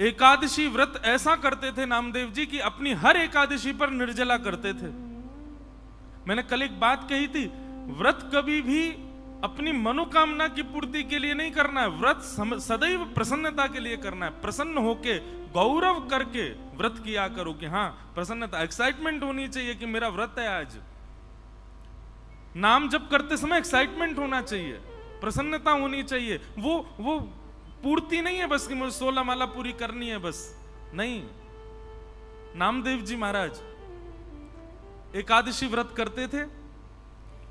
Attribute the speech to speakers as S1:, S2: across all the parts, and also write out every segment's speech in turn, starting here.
S1: एकादशी व्रत ऐसा करते थे नामदेव जी कि अपनी हर एकादशी पर निर्जला करते थे। मैंने कल एक बात कही थी, व्रत कभी भी अपनी मनोकामना की पूर्ति के लिए नहीं करना है, व्रत सदैव प्रसन्नता के लिए करना है। प्रसन्न होके गौरव करके व्रत किया करो कि हाँ प्रसन्नता, एक्साइटमेंट होनी चाहिए कि मेरा व्रत है आज। नाम जप करते समय एक्साइटमेंट होना चाहिए, प्रसन्नता होनी चाहिए। वो पूर्ति नहीं है बस कि मुझे 16 माला पूरी करनी है बस, नहीं। नामदेव जी महाराज एकादशी व्रत करते थे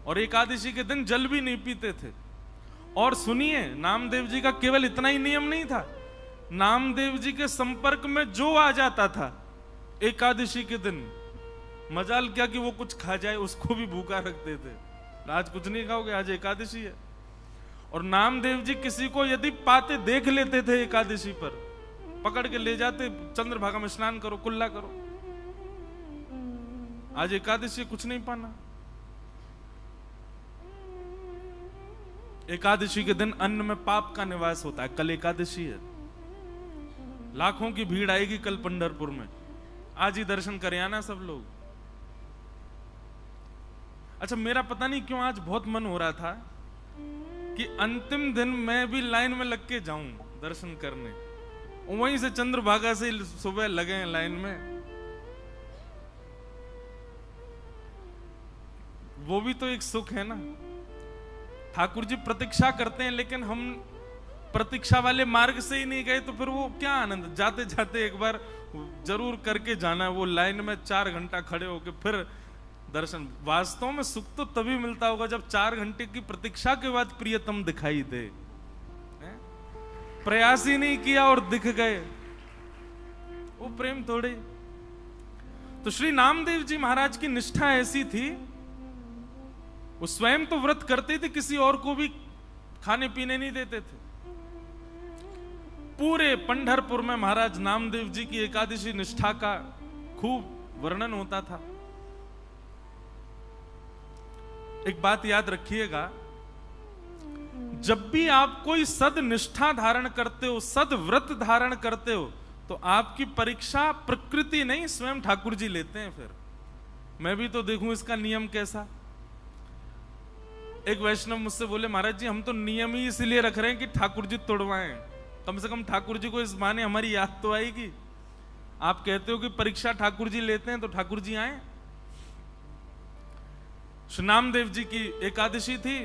S1: और एकादशी के दिन जल भी नहीं पीते थे। और सुनिए, नामदेव जी का केवल इतना ही नियम नहीं था, नामदेव जी के संपर्क में जो आ जाता था एकादशी के दिन, मजाल क्या कि वो कुछ खा जाए, उसको भी भूखा रखते थे। आज कुछ नहीं खाओगे, आज एकादशी है। और नामदेव जी किसी को यदि पाते देख लेते थे एकादशी पर, पकड़ के ले जाते, चंद्रभागा में स्नान करो, कुल्ला करो, आज एकादशी कुछ नहीं पाना। एकादशी के दिन अन्न में पाप का निवास होता है। कल एकादशी है, लाखों की भीड़ आएगी कल पंढरपुर में, आज ही दर्शन कर आना सब लोग। अच्छा, मेरा पता नहीं क्यों आज बहुत मन हो रहा था कि अंतिम दिन मैं भी लाइन में लग के जाऊं दर्शन करने, वहीं से चंद्रभागा से सुबह लगे हैं लाइन में। वो भी तो एक सुख है ना। ठाकुर जी प्रतीक्षा करते हैं, लेकिन हम प्रतीक्षा वाले मार्ग से ही नहीं गए तो फिर वो क्या आनंद। जाते जाते एक बार जरूर करके जाना है, वो लाइन में 4 घंटा खड़े होके फिर दर्शन। वास्तव में सुख तो तभी मिलता होगा जब 4 घंटे की प्रतीक्षा के बाद प्रियतम दिखाई दे। प्रयास ही नहीं किया और दिख गए, वो प्रेम थोड़े। तो श्री नामदेव जी महाराज की निष्ठा ऐसी थी, वो स्वयं तो व्रत करते थे, किसी और को भी खाने पीने नहीं देते थे। पूरे पंढरपुर में महाराज नामदेव जी की एकादशी निष्ठा का खूब वर्णन होता था। एक बात याद रखिएगा, जब भी आप कोई सद निष्ठा धारण करते हो, सद व्रत धारण करते हो, तो आपकी परीक्षा प्रकृति नहीं स्वयं ठाकुर जी लेते हैं। फिर मैं भी तो देखूं इसका नियम कैसा। एक वैष्णव मुझसे बोले, महाराज जी हम तो नियम ही इसलिए रख रहे हैं कि ठाकुर जी तोड़वाएं, कम से कम ठाकुर जी को इस बहाने हमारी याद तो आएगी। आप कहते हो कि परीक्षा ठाकुर जी लेते हैं, तो ठाकुर जी आए। श्री नामदेव जी की एकादशी थी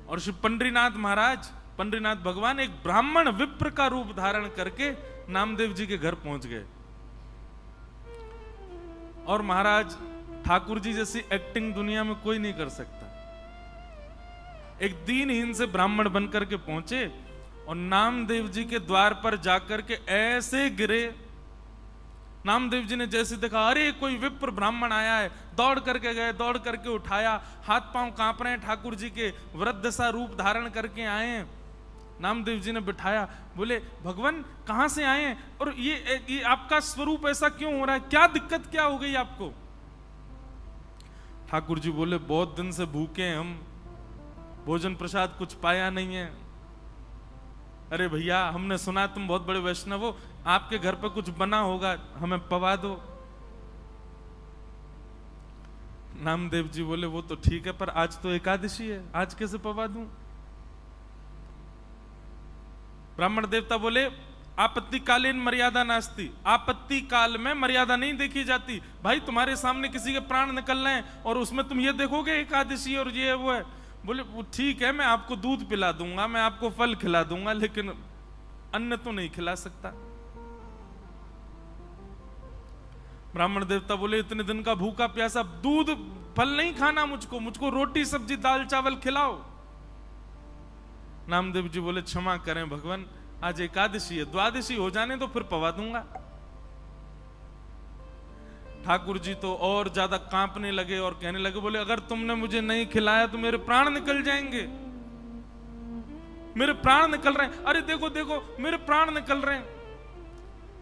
S1: और श्री पंडरीनाथ महाराज, पंडरीनाथ भगवान एक ब्राह्मण विप्र का रूप धारण करके नामदेव जी के घर पहुंच गए। और महाराज ठाकुर जी जैसी एक्टिंग दुनिया में कोई नहीं कर सकता। एक दीनहीन से ब्राह्मण बनकर के पहुंचे और नामदेव जी के द्वार पर जाकर के ऐसे गिरे। नामदेव जी ने जैसे देखा, अरे कोई विप्र ब्राह्मण आया है, दौड़ करके गए, दौड़ करके उठाया, हाथ पांव कांप रहे हैं, ठाकुर जी के वृद्ध सा रूप धारण करके आए हैं। नामदेव जी ने बिठाया, बोले भगवान कहां से आए हैं और ये आपका स्वरूप ऐसा क्यों हो रहा है, क्या दिक्कत क्या हो गई आपको। ठाकुर जी बोले, बहुत दिन से भूखे हैं हम, भोजन प्रसाद कुछ पाया नहीं है। अरे भैया हमने सुना तुम बहुत बड़े वैष्णव हो, आपके घर पे कुछ बना होगा, हमें पवा दो। नामदेव जी बोले, वो तो ठीक है पर आज तो एकादशी है, आज कैसे पवा दूं। ब्राह्मण देवता बोले, आपत्ति कालीन मर्यादा नास्ती, आपत्ति काल में मर्यादा नहीं देखी जाती। भाई तुम्हारे सामने किसी के प्राण निकल रहे हैं और उसमें तुम ये देखोगे एकादशी और ये वो है। बोले वो ठीक है, मैं आपको दूध पिला दूंगा, मैं आपको फल खिला दूंगा, लेकिन अन्न तो नहीं खिला सकता। ब्राह्मण देवता बोले, इतने दिन का भूखा प्यासा, दूध फल नहीं खाना मुझको रोटी सब्जी दाल चावल खिलाओ। नामदेव जी बोले, क्षमा करें भगवान, आज एकादशी है, द्वादशी हो जाने तो फिर पवा दूंगा। ठाकुर जी तो और ज्यादा कांपने लगे और कहने लगे, बोले अगर तुमने मुझे नहीं खिलाया तो मेरे प्राण निकल जाएंगे, मेरे प्राण निकल रहे हैं, अरे देखो देखो मेरे प्राण निकल रहे हैं।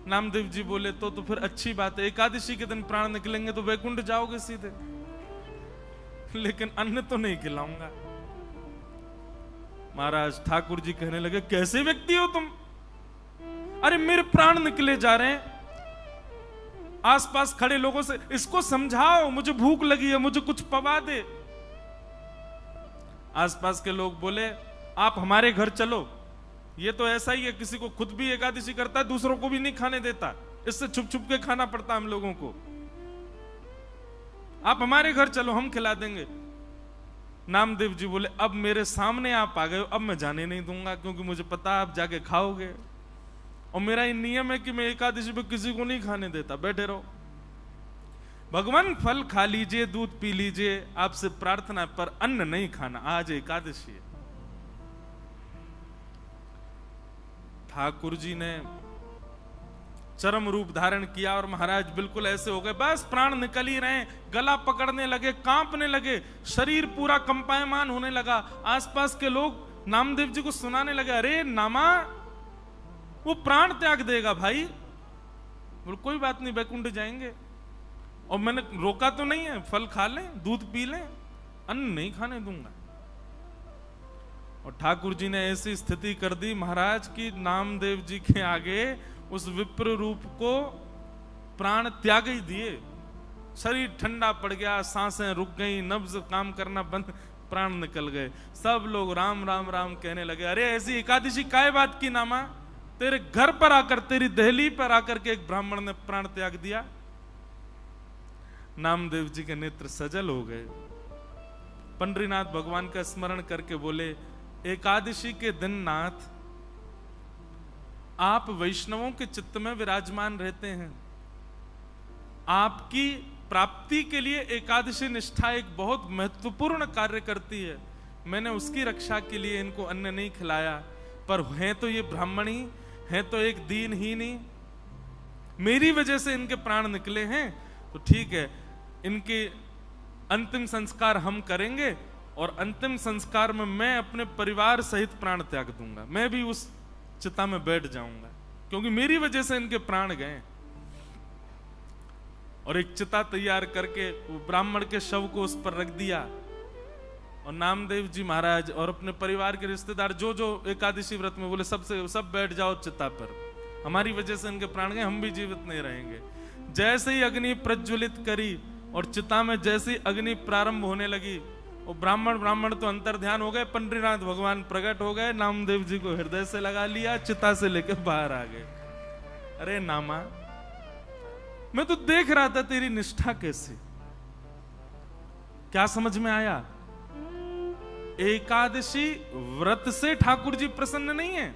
S1: नामदेव जी बोले, तो फिर अच्छी बात है, एकादशी के दिन प्राण निकलेंगे तो वैकुंठ जाओगे सीधे, लेकिन अन्न तो नहीं खिलाऊंगा। महाराज ठाकुर जी कहने लगे, कैसे व्यक्ति हो तुम, अरे मेरे प्राण निकले जा रहे हैं। आसपास खड़े लोगों से इसको समझाओ, मुझे भूख लगी है, मुझे कुछ पवा दे। आसपास के लोग बोले आप हमारे घर चलो। ये तो ऐसा ही है, किसी को खुद भी एकादशी करता है, दूसरों को भी नहीं खाने देता, इससे छुप छुप के खाना पड़ता हम लोगों को। आप हमारे घर चलो, हम खिला देंगे। नामदेव जी बोले अब मेरे सामने आप आ गए, अब मैं जाने नहीं दूंगा, क्योंकि मुझे पता आप जाके खाओगे, और मेरा ये नियम है कि मैं एकादशी पे किसी को नहीं खाने देता, बैठे रहो। भगवान फल खा लीजिए, दूध पी लीजिए, आपसे प्रार्थना, पर अन्न नहीं खाना, आज एकादशी है। ठाकुर जी ने चरम रूप धारण किया और महाराज बिल्कुल ऐसे हो गए, बस प्राण निकल ही रहे, गला पकड़ने लगे, कांपने लगे, शरीर पूरा कंपायमान होने लगा। आसपास के लोग नामदेव जी को सुनाने लगे, अरे नामा वो प्राण त्याग देगा भाई। बोले कोई बात नहीं, बैकुंठ जाएंगे, और मैंने रोका तो नहीं है, फल खा लें, दूध पी लें, अन्न नहीं खाने दूंगा। और ठाकुर जी ने ऐसी स्थिति कर दी महाराज की नामदेव जी के आगे उस विप्र रूप को प्राण त्याग ही दिए। शरीर ठंडा पड़ गया, सांसें रुक गई, नब्ज काम करना बंद, प्राण निकल गए। सब लोग राम राम राम कहने लगे, अरे ऐसी एकादशी काय बात की नामा, तेरे घर पर आकर, तेरी दहली पर आकर के एक ब्राह्मण ने प्राण त्याग दिया। नामदेव जी के नेत्र सजल हो गए। पंडरीनाथ भगवान का स्मरण करके बोले, एकादशी के दिन नाथ आप वैष्णवों के चित्त में विराजमान रहते हैं, आपकी प्राप्ति के लिए एकादशी निष्ठा एक बहुत महत्वपूर्ण कार्य करती है। मैंने उसकी रक्षा के लिए इनको अन्न नहीं खिलाया, पर हैं तो ये ब्राह्मणी, हैं तो एक दीनहीनी, मेरी वजह से इनके प्राण निकले हैं, तो ठीक है, इनके अंतिम संस्कार हम करेंगे, और अंतिम संस्कार में मैं अपने परिवार सहित प्राण त्याग दूंगा, मैं भी उस चिता में बैठ जाऊंगा, क्योंकि मेरी वजह से इनके प्राण गए। और एक चिता तैयार करके वो ब्राह्मण के शव को उस पर रख दिया, और नामदेव जी महाराज और अपने परिवार के रिश्तेदार जो जो एकादशी व्रत में, बोले सब बैठ जाओ चिता पर, हमारी वजह से इनके प्राण गए, हम भी जीवित नहीं रहेंगे। जैसे ही अग्नि प्रज्वलित करी और चिता में जैसे ही अग्नि प्रारंभ होने लगी, वो ब्राह्मण तो अंतर ध्यान हो गए, पंडरीनाथ भगवान प्रकट हो गए, नामदेव जी को हृदय से लगा लिया, चिता से लेकर बाहर आ गए। अरे नामा, मैं तो देख रहा था तेरी निष्ठा कैसी, क्या समझ में आया? एकादशी व्रत से ठाकुर जी प्रसन्न नहीं है,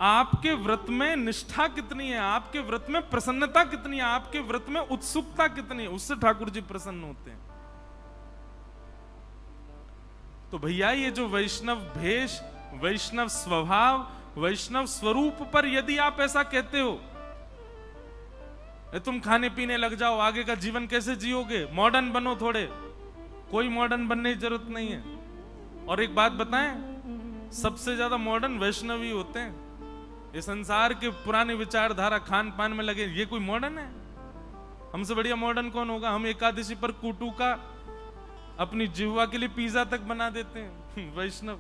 S1: आपके व्रत में निष्ठा कितनी है, आपके व्रत में प्रसन्नता कितनी है, आपके व्रत में उत्सुकता कितनी है, उससे ठाकुर जी प्रसन्न होते हैं। तो भैया ये जो वैष्णव भेष, वैष्णव स्वभाव, वैष्णव स्वरूप पर यदि आप ऐसा कहते हो, तुम खाने पीने लग जाओ, आगे का जीवन कैसे जियोगे, मॉडर्न बनो थोड़े, कोई मॉडर्न बनने की जरूरत नहीं है। और एक बात बताएं, सबसे ज्यादा मॉडर्न वैष्णव ही होते हैं। ये संसार के पुरानी विचारधारा खान पान में लगे, ये कोई मॉडर्न है? हमसे बढ़िया मॉडर्न कौन होगा? हम एकादशी पर कुटू का अपनी जिह्वा के लिए पिज्जा तक बना देते हैं वैष्णव,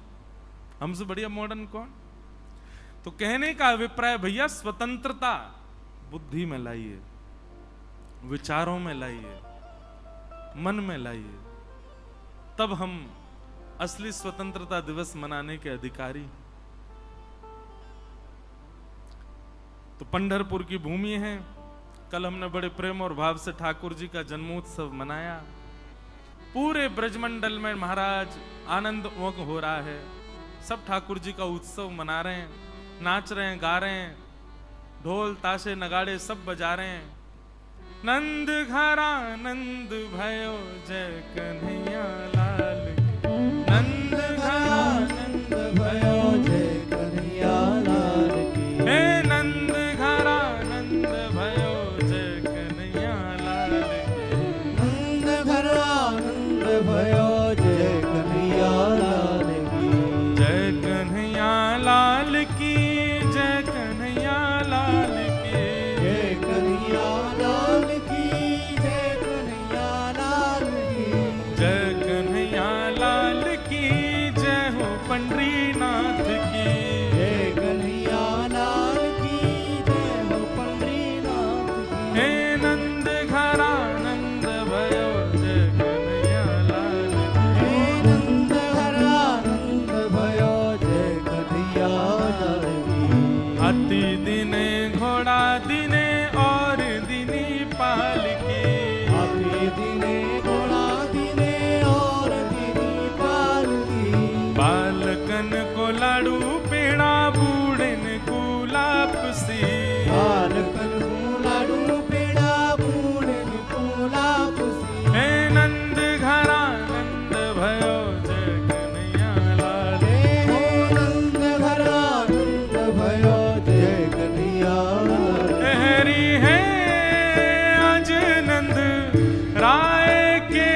S1: हमसे बढ़िया मॉडर्न कौन? तो कहने का अभिप्राय भैया, स्वतंत्रता बुद्धि में लाइए, विचारों में लाइए, मन में लाइए, तब हम असली स्वतंत्रता दिवस मनाने के अधिकारी। तो पंढरपुर की भूमि है, कल हमने बड़े प्रेम और भाव से ठाकुर जी का जन्मोत्सव मनाया। पूरे ब्रजमंडल में महाराज आनंद मग्न हो रहा है, सब ठाकुर जी का उत्सव मना रहे हैं, नाच रहे हैं, गा रहे हैं, ढोल ताशे नगाड़े सब बजा रहे हैं। नंद घरा नंद भयो जय कन्हैया लाल की, नंद घरा नंद भयो जय कन्हैया लाल की, हे नंद घरा नंद भयो जय कन्हैया लाल की, नंद घरा नंद भयो जय कन्हैया लाल की, जय कन्हैया लाल की, जय कन्हैया लाल की, जय कन्हैया लाल की, जय कन्हैया लाल की, जय कन्हैया हाथी दिने घोड़ा दिने और दिनी पालकी,
S2: हाथी दिने घोड़ा दिने और दिनी पालकी,
S1: बालकन को लाडू पेड़ा बूढ़न गुलाब सी,
S2: बालकन को लाडू पेड़ा बूढ़न गुलाब सी।
S1: हे नंद घरा नंद भयो जय कन्हैया लाल,
S2: हो नंद घरा नंद भयो जय कन्हैया लाल।
S1: हरी है आज नंद राय के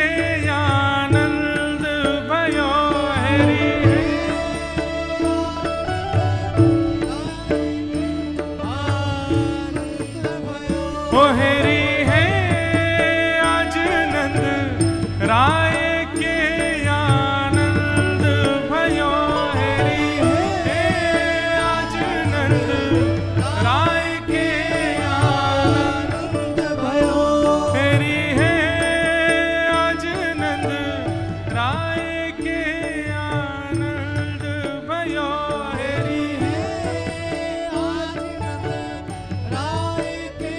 S1: आनंद भयो, हरी है ओ हरी है आज नंद राय के आनंद भयो, हरी है आज नंद राय के आनंद
S2: भयो,
S1: हरी है आज नंद राय के आनंद भयो, हरी है
S2: आज नंद राय के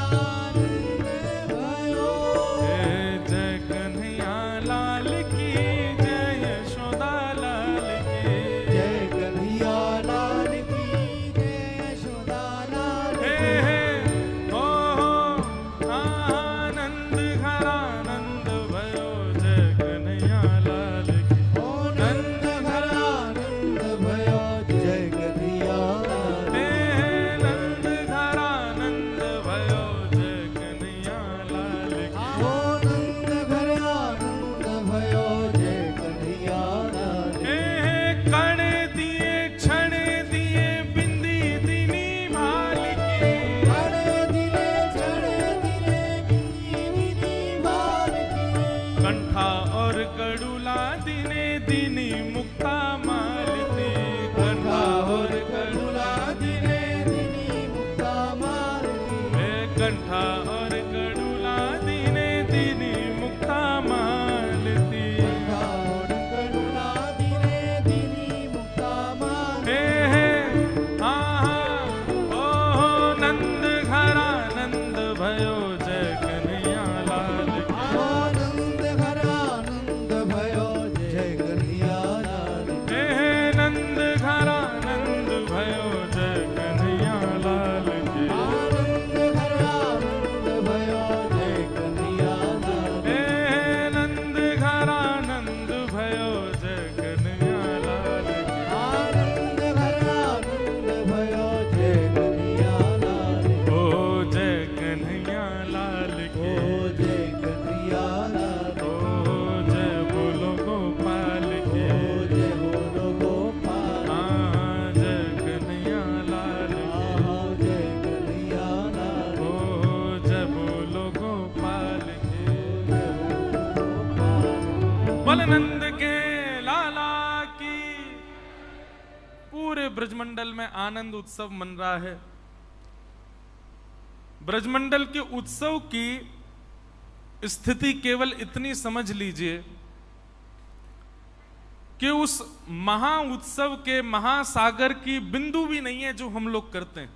S2: आनंद भयो।
S1: जय कन्हैया लाल की जय यशोदा लाल की,
S2: जय कन्हैया लाल की जय यशोदा लाल
S1: हे
S2: की।
S1: हे हो आनंद घरा नंद भयो जय कन्हैया लाल की,
S2: ओ नंद घरा नंद भयो जय कन्हैया लाल
S1: हे
S2: की।
S1: नंद घरा नंद भयो जय कन्हैया लाल की,
S2: ओ नंद घरा नंद भयो जय कन्हैया लाल की।
S1: हे कण दिए क्षण दिए बिंदी दिनी भाल की,
S2: अरे दिले चढ़े दिले बिंदी बाल की।
S1: कंठा और कड़ूला दिने दिनी मुक्ता मालती, कंठा और कड़ूला दिने
S2: दिनी मुक्ता माल की।
S1: हे कंठा और कड़ूला दिने दिनी मुक्ता मालती,
S2: और करुणा दिने दिनी मुक्ता माल
S1: हे आहा ओ नंद घरा नंद भयो जय कन्हैया लाल की,
S2: आनंद घरा नंद भयो जय कन्हैया लाल की।
S1: हे नंद घरा नंद भयो जय कन्हैया लाल की,
S2: आनंद घरा नंद भयो जय कन्हैया लाल की।
S1: हे नंद घरा नंद भयो जय कन्हैया लाल की,
S2: आनंद घरा नंद भयो जय कन्हैया लाल की।
S1: ओ जय कन्हैया लाल की,
S2: ओ जय कन्हैया लाल की।
S1: ओ जय बोलो गोपाल की,
S2: ओ जय बोलो गोपाल।
S1: हाँ जय कन्हैया लाल की,
S2: आहा जय कन्हैया लाल की।
S1: ओ जय बोलो गोपाल की,
S2: जय बोलो गोपाल।
S1: बलनंद के लाला की। पूरे ब्रजमंडल में आनंद उत्सव मन रहा है। ब्रजमंडल के उत्सव की स्थिति केवल इतनी समझ लीजिए कि उस महा उत्सव के महासागर की बिंदु भी नहीं है जो हम लोग करते हैं।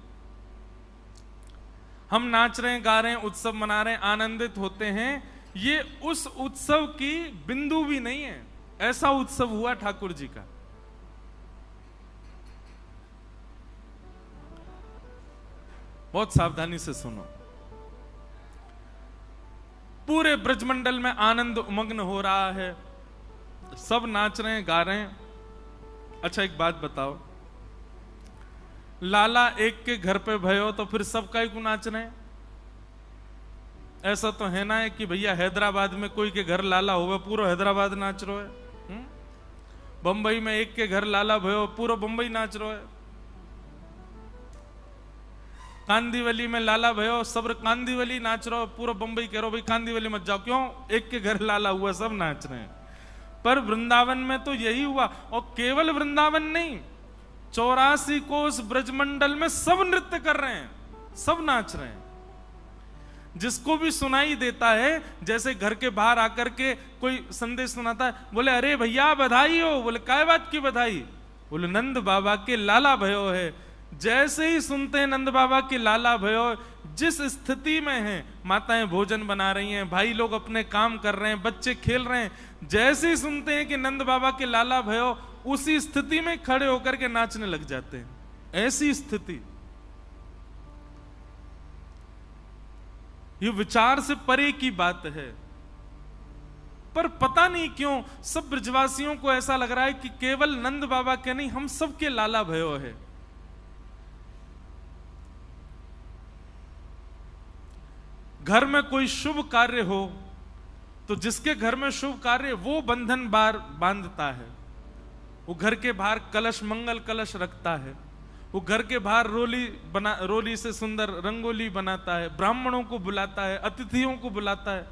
S1: हम नाच रहे हैं, गा रहे हैं, उत्सव मना रहे हैं, आनंदित होते हैं, ये उस उत्सव की बिंदु भी नहीं है। ऐसा उत्सव हुआ ठाकुर जी का। बहुत सावधानी से सुनो। पूरे ब्रजमंडल में आनंद उमग्न हो रहा है, सब नाच रहे हैं, गा रहे हैं। अच्छा एक बात बताओ, लाला एक के घर पे भयो तो फिर सब का ही नाच रहे हैं? ऐसा तो है ना है कि भैया हैदराबाद में कोई के घर लाला होगा पूरा हैदराबाद नाच रो है। बंबई में एक के घर लाला भयो पूरा बंबई नाच रो है। कांदीवली में लाला भयो सब कांदीवली नाच रहो, पूरा बंबई कह रहो भाई कांदीवली मत जाओ, क्यों? एक के घर लाला हुआ सब नाच रहे हैं। पर वृंदावन में तो यही हुआ, और केवल वृंदावन नहीं, 84 कोस ब्रजमंडल में सब नृत्य कर रहे हैं, सब नाच रहे हैं। जिसको भी सुनाई देता है, जैसे घर के बाहर आकर के कोई संदेश सुनाता है, बोले अरे भैया बधाई हो। बोले काय बात की बधाई? बोले नंद बाबा के लाला भयो है, जैसे ही सुनते हैं नंद बाबा के लाला भयो, जिस स्थिति में हैं, माताएं भोजन बना रही हैं, भाई लोग अपने काम कर रहे हैं, बच्चे खेल रहे हैं, जैसे ही सुनते हैं कि नंद बाबा के लाला भयो, उसी स्थिति में खड़े होकर के नाचने लग जाते हैं। ऐसी स्थिति, ये विचार से परे की बात है। पर पता नहीं क्यों सब ब्रजवासियों को ऐसा लग रहा है कि केवल नंद बाबा के नहीं, हम सबके लाला भयो है। घर में कोई शुभ कार्य हो तो जिसके घर में शुभ कार्य, वो बंधन बांधता है, वो घर के बाहर कलश, मंगल कलश रखता है, वो घर के बाहर रोली से सुंदर रंगोली बनाता है, ब्राह्मणों को बुलाता है, अतिथियों को बुलाता है।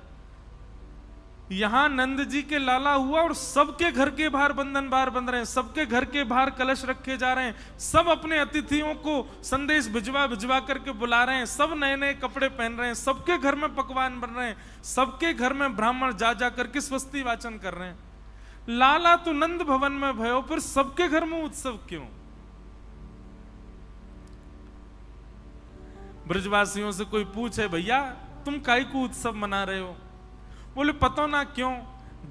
S1: यहां नंद जी के लाला हुआ और सबके घर के बाहर बंधन बंध रहे हैं, सबके घर के बाहर कलश रखे जा रहे हैं, सब अपने अतिथियों को संदेश भिजवा करके बुला रहे हैं, सब नए नए कपड़े पहन रहे हैं, सबके घर में पकवान बन रहे हैं, सबके घर में ब्राह्मण जा करके स्वस्ति वाचन कर रहे हैं। लाला तो नंद भवन में भयो, फिर सबके घर में उत्सव क्यों? ब्रजवासियों से कोई पूछे, भैया तुम काहे को उत्सव मना रहे हो? बोले पता ना क्यों,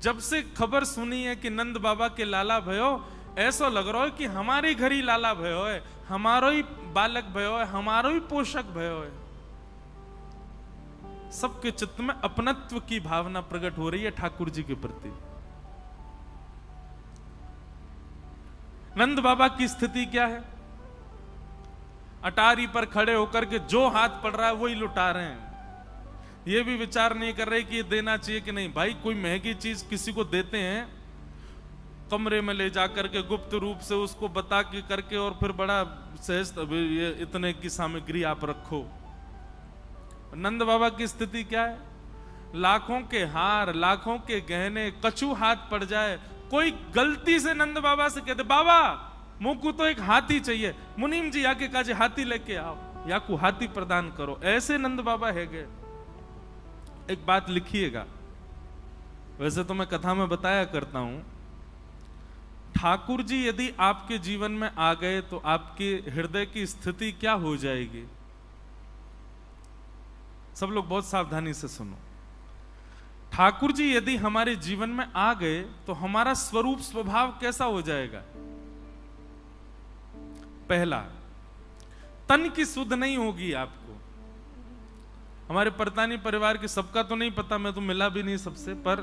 S1: जब से खबर सुनी है कि नंद बाबा के लाला भयो, ऐसा लग रहा है कि हमारे घर ही लाला भयो है, हमारो ही बालक भयो है, हमारो ही पोषक भयो है। सबके चित्त में अपनत्व की भावना प्रकट हो रही है ठाकुर जी के प्रति। नंद बाबा की स्थिति क्या है? अटारी पर खड़े होकर के जो हाथ पड़ रहा है वही लुटा रहे हैं। ये भी विचार नहीं कर रहे कि ये देना चाहिए कि नहीं। भाई कोई महंगी चीज किसी को देते हैं, कमरे में ले जाकर के गुप्त रूप से उसको बता के करके, और फिर बड़ा सहज, ये इतने की सामग्री आप रखो। नंद बाबा की स्थिति क्या है? लाखों के हार, लाखों के गहने, कछू हाथ पड़ जाए, कोई गलती से नंद बाबा से कहते, बाबा मुंह को तो एक हाथी चाहिए, मुनीम जी आके काजे हाथी लेके आओ, या को हाथी प्रदान करो। ऐसे नंद बाबा है गए। एक बात लिखिएगा, वैसे तो मैं कथा में बताया करता हूं, ठाकुर जी यदि आपके जीवन में आ गए तो आपके हृदय की स्थिति क्या हो जाएगी? सब लोग बहुत सावधानी से सुनो। ठाकुर जी यदि हमारे जीवन में आ गए तो हमारा स्वरूप स्वभाव कैसा हो जाएगा? पहला, तन की सुध नहीं होगी आपको। हमारे परतानी परिवार के सबका तो नहीं पता, मैं तो मिला भी नहीं सबसे, पर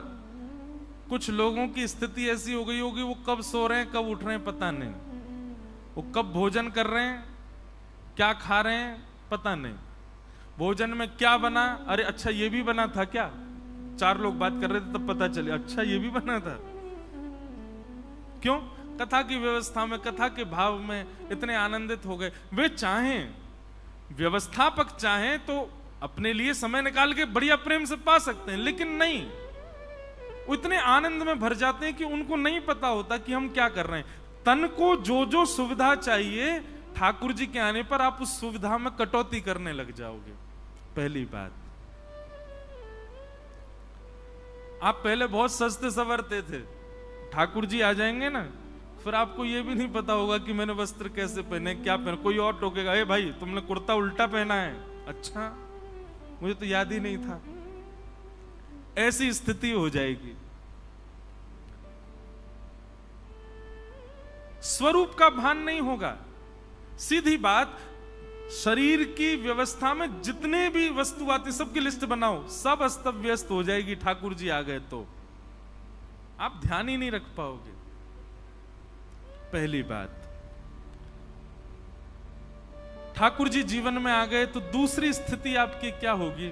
S1: कुछ लोगों की स्थिति ऐसी हो गई होगी, वो कब सो रहे हैं कब उठ रहे हैं पता नहीं, वो कब भोजन कर रहे हैं, क्या खा रहे हैं पता नहीं, भोजन में क्या बना, अरे अच्छा ये भी बना था क्या, 4 लोग बात कर रहे थे तब पता चले अच्छा ये भी बना था। क्यों? कथा की व्यवस्था में, कथा के भाव में इतने आनंदित हो गए। वे चाहें, व्यवस्थापक चाहें तो अपने लिए समय निकाल के बढ़िया प्रेम से पा सकते हैं, लेकिन नहीं, वो इतने आनंद में भर जाते हैं कि उनको नहीं पता होता कि हम क्या कर रहे हैं। तन को जो जो सुविधा चाहिए, ठाकुर जी के आने पर आप उस सुविधा में कटौती करने लग जाओगे। पहली बात, आप पहले बहुत सस्ते संवरते थे, ठाकुर जी आ जाएंगे ना, फिर आपको यह भी नहीं पता होगा कि मैंने वस्त्र कैसे पहने, क्या पहने। कोई और टोकेगा, ए भाई तुमने कुर्ता उल्टा पहना है, अच्छा मुझे तो याद ही नहीं था। ऐसी स्थिति हो जाएगी। स्वरूप का भान नहीं होगा। सीधी बात, शरीर की व्यवस्था में जितने भी वस्तु आती सबकी लिस्ट बनाओ, सब अस्त व्यस्त हो जाएगी। ठाकुर जी आ गए तो आप ध्यान ही नहीं रख पाओगे। पहली बात, ठाकुर जी जीवन में आ गए तो दूसरी स्थिति आपकी क्या होगी?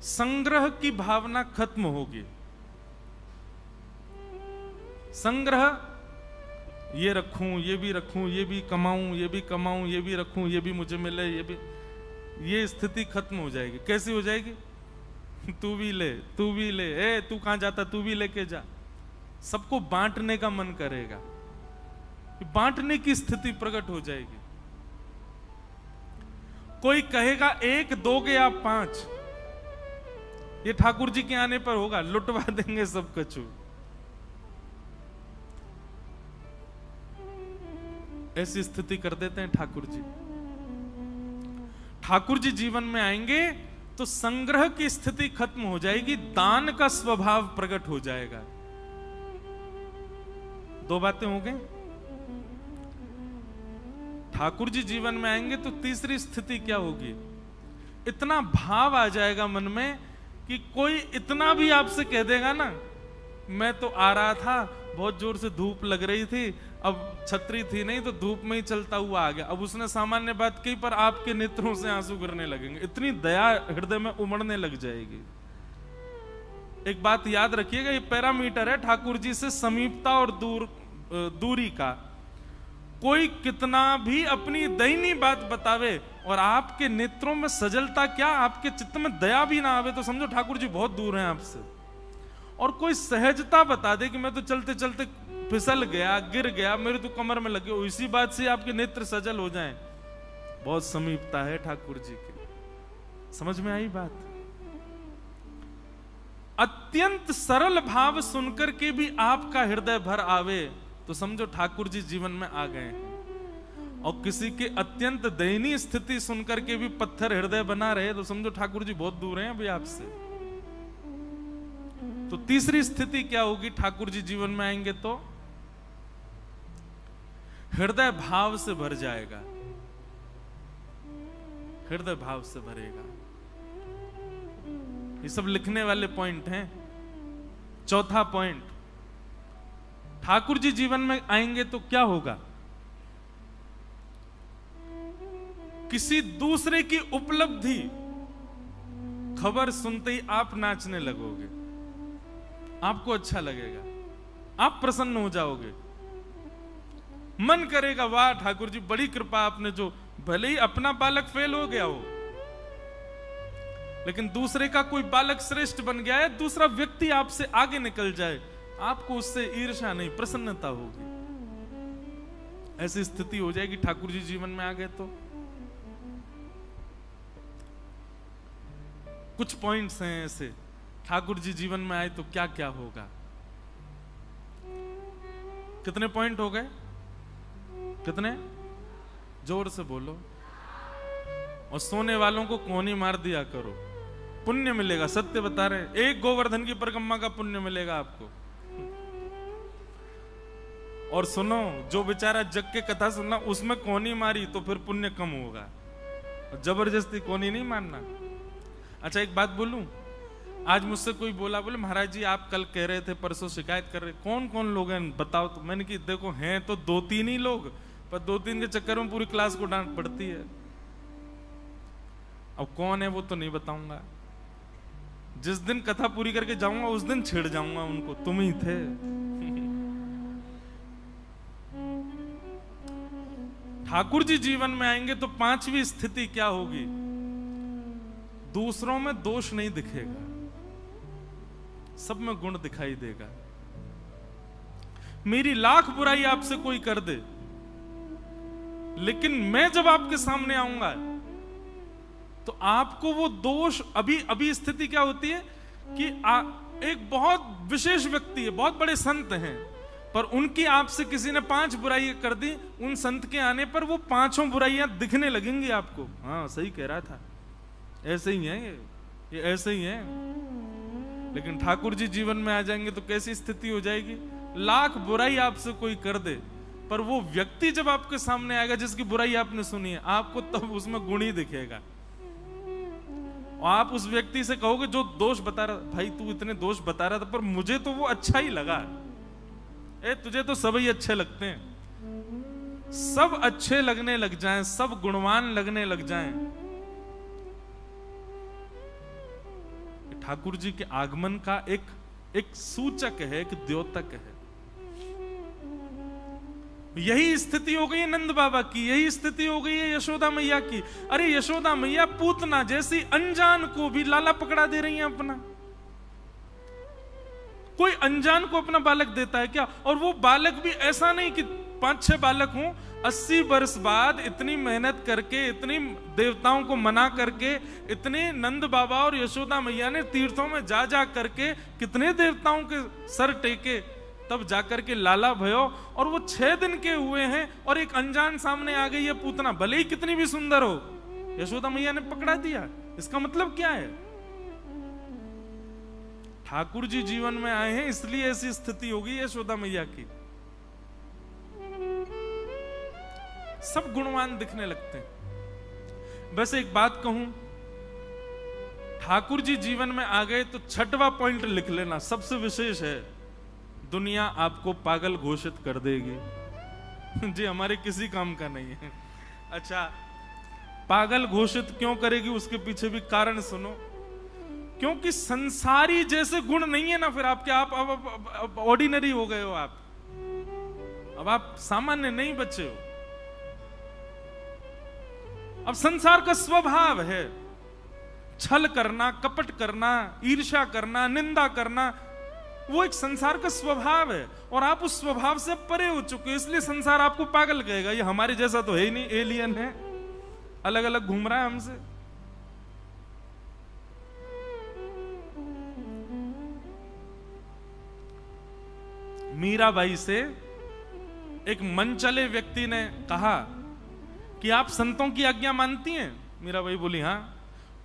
S1: संग्रह की भावना खत्म होगी। संग्रह, ये रखूं, ये भी रखूं, ये भी कमाऊं, ये भी कमाऊं, ये भी रखूं, ये भी मुझे मिले, ये भी, ये स्थिति खत्म हो जाएगी। कैसी हो जाएगी? तू भी ले, तू भी ले, ए तू कहां जाता, तू भी लेके जा। सबको बांटने का मन करेगा, बांटने की स्थिति प्रकट हो जाएगी। कोई कहेगा 1 दोगे आप 5, ये ठाकुर जी के आने पर होगा, लुटवा देंगे सब कछु। ऐसी स्थिति कर देते हैं ठाकुर जी। ठाकुर जी जीवन में आएंगे तो संग्रह की स्थिति खत्म हो जाएगी, दान का स्वभाव प्रकट हो जाएगा। दो बातें हो गई। ठाकुर जी जीवन में आएंगे तो तीसरी स्थिति क्या होगी? इतना भाव आ जाएगा मन में कि कोई इतना भी आपसे कह देगा ना, मैं तो आ रहा था, बहुत जोर से धूप लग रही थी, अब छतरी थी नहीं तो धूप में ही चलता हुआ आ गया। अब उसने सामान्य बात कही पर आपके नेत्रों से आंसू गिरने लगेंगे, इतनी दया हृदय में उमड़ने लग जाएगी। एक बात याद रखिएगा, ये पैरामीटर है ठाकुर जी से समीपता और दूरी का। कोई कितना भी अपनी दयनीय बात बतावे और आपके नेत्रों में सजलता क्या, आपके चित्त में दया भी ना आवे, तो समझो ठाकुर जी बहुत दूर हैं आपसे। और कोई सहजता बता दे कि मैं तो चलते चलते फिसल गया, गिर गया, मेरे तो कमर में लगे, इसी बात से आपके नेत्र सजल हो जाएं, बहुत समीपता है ठाकुर जी की। समझ में आई बात? अत्यंत सरल भाव सुनकर के भी आपका हृदय भर आवे तो समझो ठाकुर जी जीवन में आ गए हैं। और किसी के अत्यंत दयनीय स्थिति सुनकर के भी पत्थर हृदय बना रहे तो समझो ठाकुर जी बहुत दूर हैं अभी आपसे। तो तीसरी स्थिति क्या होगी? ठाकुर जी जीवन में आएंगे तो हृदय भाव से भर जाएगा, हृदय भाव से भरेगा। ये सब लिखने वाले पॉइंट हैं। चौथा पॉइंट, ठाकुर जी जीवन में आएंगे तो क्या होगा? किसी दूसरे की उपलब्धि खबर सुनते ही आप नाचने लगोगे, आपको अच्छा लगेगा, आप प्रसन्न हो जाओगे, मन करेगा वाह ठाकुर जी बड़ी कृपा आपने, जो भले ही अपना बालक फेल हो गया हो लेकिन दूसरे का कोई बालक श्रेष्ठ बन गया है, दूसरा व्यक्ति आपसे आगे निकल जाए, आपको उससे ईर्ष्या नहीं प्रसन्नता होगी। ऐसी स्थिति हो जाएगी ठाकुर जी जीवन में आ गए तो। कुछ पॉइंट्स हैं ऐसे, ठाकुर जी जीवन में आए तो क्या क्या होगा। कितने पॉइंट हो गए? कितने? जोर से बोलो। और सोने वालों को कोहनी मार दिया करो, पुण्य मिलेगा। सत्य बता रहे हैं, एक गोवर्धन की परिक्रमा का पुण्य मिलेगा आपको। और सुनो, जो बेचारा जग के कथा सुनना उसमें कोहनी मारी तो फिर पुण्य कम होगा, जबरदस्ती कोहनी नहीं मारना। अच्छा एक बात बोलूं, आज मुझसे कोई बोला, बोले महाराज जी आप कल कह रहे थे, परसों शिकायत कर रहे, कौन कौन लोग हैं बताओ तो। मैंने कि देखो हैं तो 2-3 ही लोग, पर 2-3 के चक्कर में पूरी क्लास को डांट पड़ती है। अब कौन है वो तो नहीं बताऊंगा, जिस दिन कथा पूरी करके जाऊंगा उस दिन छेड़ जाऊंगा उनको, तुम ही थे। ठाकुर जी जीवन में आएंगे तो पांचवी स्थिति क्या होगी? दूसरों में दोष नहीं दिखेगा, सब में गुण दिखाई देगा। मेरी लाख बुराई आपसे कोई कर दे, लेकिन मैं जब आपके सामने आऊंगा तो आपको वो दोष, अभी स्थिति क्या होती है कि एक बहुत विशेष व्यक्ति है, बहुत बड़े संत हैं, पर उनकी आपसे किसी ने 5 बुराइयां कर दी, उन संत के आने पर वो 5 बुराइयां दिखने लगेंगी आपको। हाँ सही कह रहा था, ऐसे ही है ये ऐसे ही है। लेकिन ठाकुर जी जीवन में आ जाएंगे तो कैसी स्थिति हो जाएगी? लाख बुराई आपसे कोई कर दे, पर वो व्यक्ति जब आपके सामने आएगा जिसकी बुराई आपने सुनी है, आपको तब उसमें गुण ही दिखेगा। और आप उस व्यक्ति से कहोगे जो दोष बता रहा, भाई तू इतने दोष बता रहा था पर मुझे तो वो अच्छा ही लगा। तुझे तो सब ही अच्छे लगते हैं। सब अच्छे लगने लग जाएं, सब गुणवान लगने लग जाएं। ठाकुर जी के आगमन का एक सूचक है, एक द्योतक है। यही स्थिति हो गई है नंद बाबा की, यही स्थिति हो गई है यशोदा मैया की। अरे यशोदा मैया पूतना जैसी अनजान को भी लाला पकड़ा दे रही हैं अपना। कोई अनजान को अपना बालक देता है क्या? और वो बालक भी ऐसा नहीं कि 5-6 बालक हों, 80 वर्ष बाद इतनी मेहनत करके, इतनी देवताओं को मना करके, इतने नंद बाबा और यशोदा मैया ने तीर्थों में जा करके कितने देवताओं के सर टेके, तब जाकर के लाला भयो, और वो 6 दिन के हुए हैं और एक अनजान सामने आ गई है पूतना, भले ही कितनी भी सुंदर हो, यशोदा मैया ने पकड़ा दिया। इसका मतलब क्या है? ठाकुर जी जीवन में आए हैं इसलिए ऐसी स्थिति होगी यशोदा मैया की। सब गुणवान दिखने लगते हैं। बस एक बात कहूं, ठाकुर जी जीवन में आ गए तो 6वां पॉइंट लिख लेना, सबसे विशेष है, दुनिया आपको पागल घोषित कर देगी। जी हमारे किसी काम का नहीं है। अच्छा, पागल घोषित क्यों करेगी उसके पीछे भी कारण सुनो। क्योंकि संसारी जैसे गुण नहीं है ना फिर आपके, आप अब ऑर्डिनरी हो गए हो, अब आप सामान्य नहीं बचे हो। अब संसार का स्वभाव है छल करना, कपट करना, ईर्ष्या करना, निंदा करना, वो एक संसार का स्वभाव है और आप उस स्वभाव से परे हो चुके हो, इसलिए संसार आपको पागल कहेगा। ये हमारे जैसा तो है ही नहीं, एलियन है, अलग अलग घूम रहा है हमसे। मीराबाई से एक मनचले व्यक्ति ने कहा कि आप संतों की आज्ञा मानती हैं? मीराबाई बोली हाँ।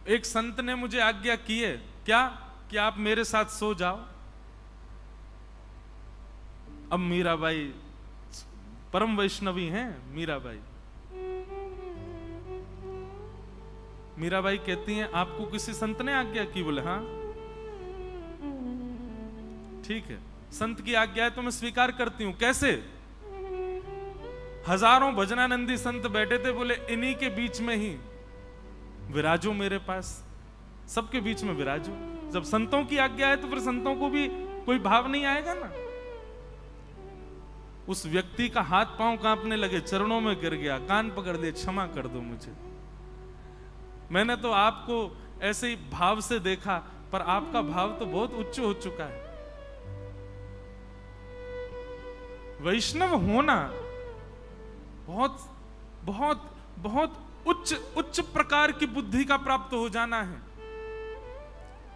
S1: एक संत ने मुझे आज्ञा की है, क्या? कि आप मेरे साथ सो जाओ। अब मीराबाई परम वैष्णवी हैं। मीराबाई कहती हैं आपको किसी संत ने आज्ञा की? बोले हाँ। ठीक है, संत की आज्ञा है तो मैं स्वीकार करती हूं। कैसे? हजारों भजनानंदी संत बैठे थे, बोले इन्हीं के बीच में ही विराजो मेरे पास, सबके बीच में विराजो। जब संतों की आज्ञा है तो फिर संतों को भी कोई भाव नहीं आएगा ना। उस व्यक्ति का हाथ पांव कांपने लगे, चरणों में गिर गया, कान पकड़ लिए, क्षमा कर दो मुझे, मैंने तो आपको ऐसे ही भाव से देखा, पर आपका भाव तो बहुत उच्च हो चुका है। वैष्णव होना बहुत बहुत बहुत उच्च प्रकार की बुद्धि का प्राप्त हो जाना है।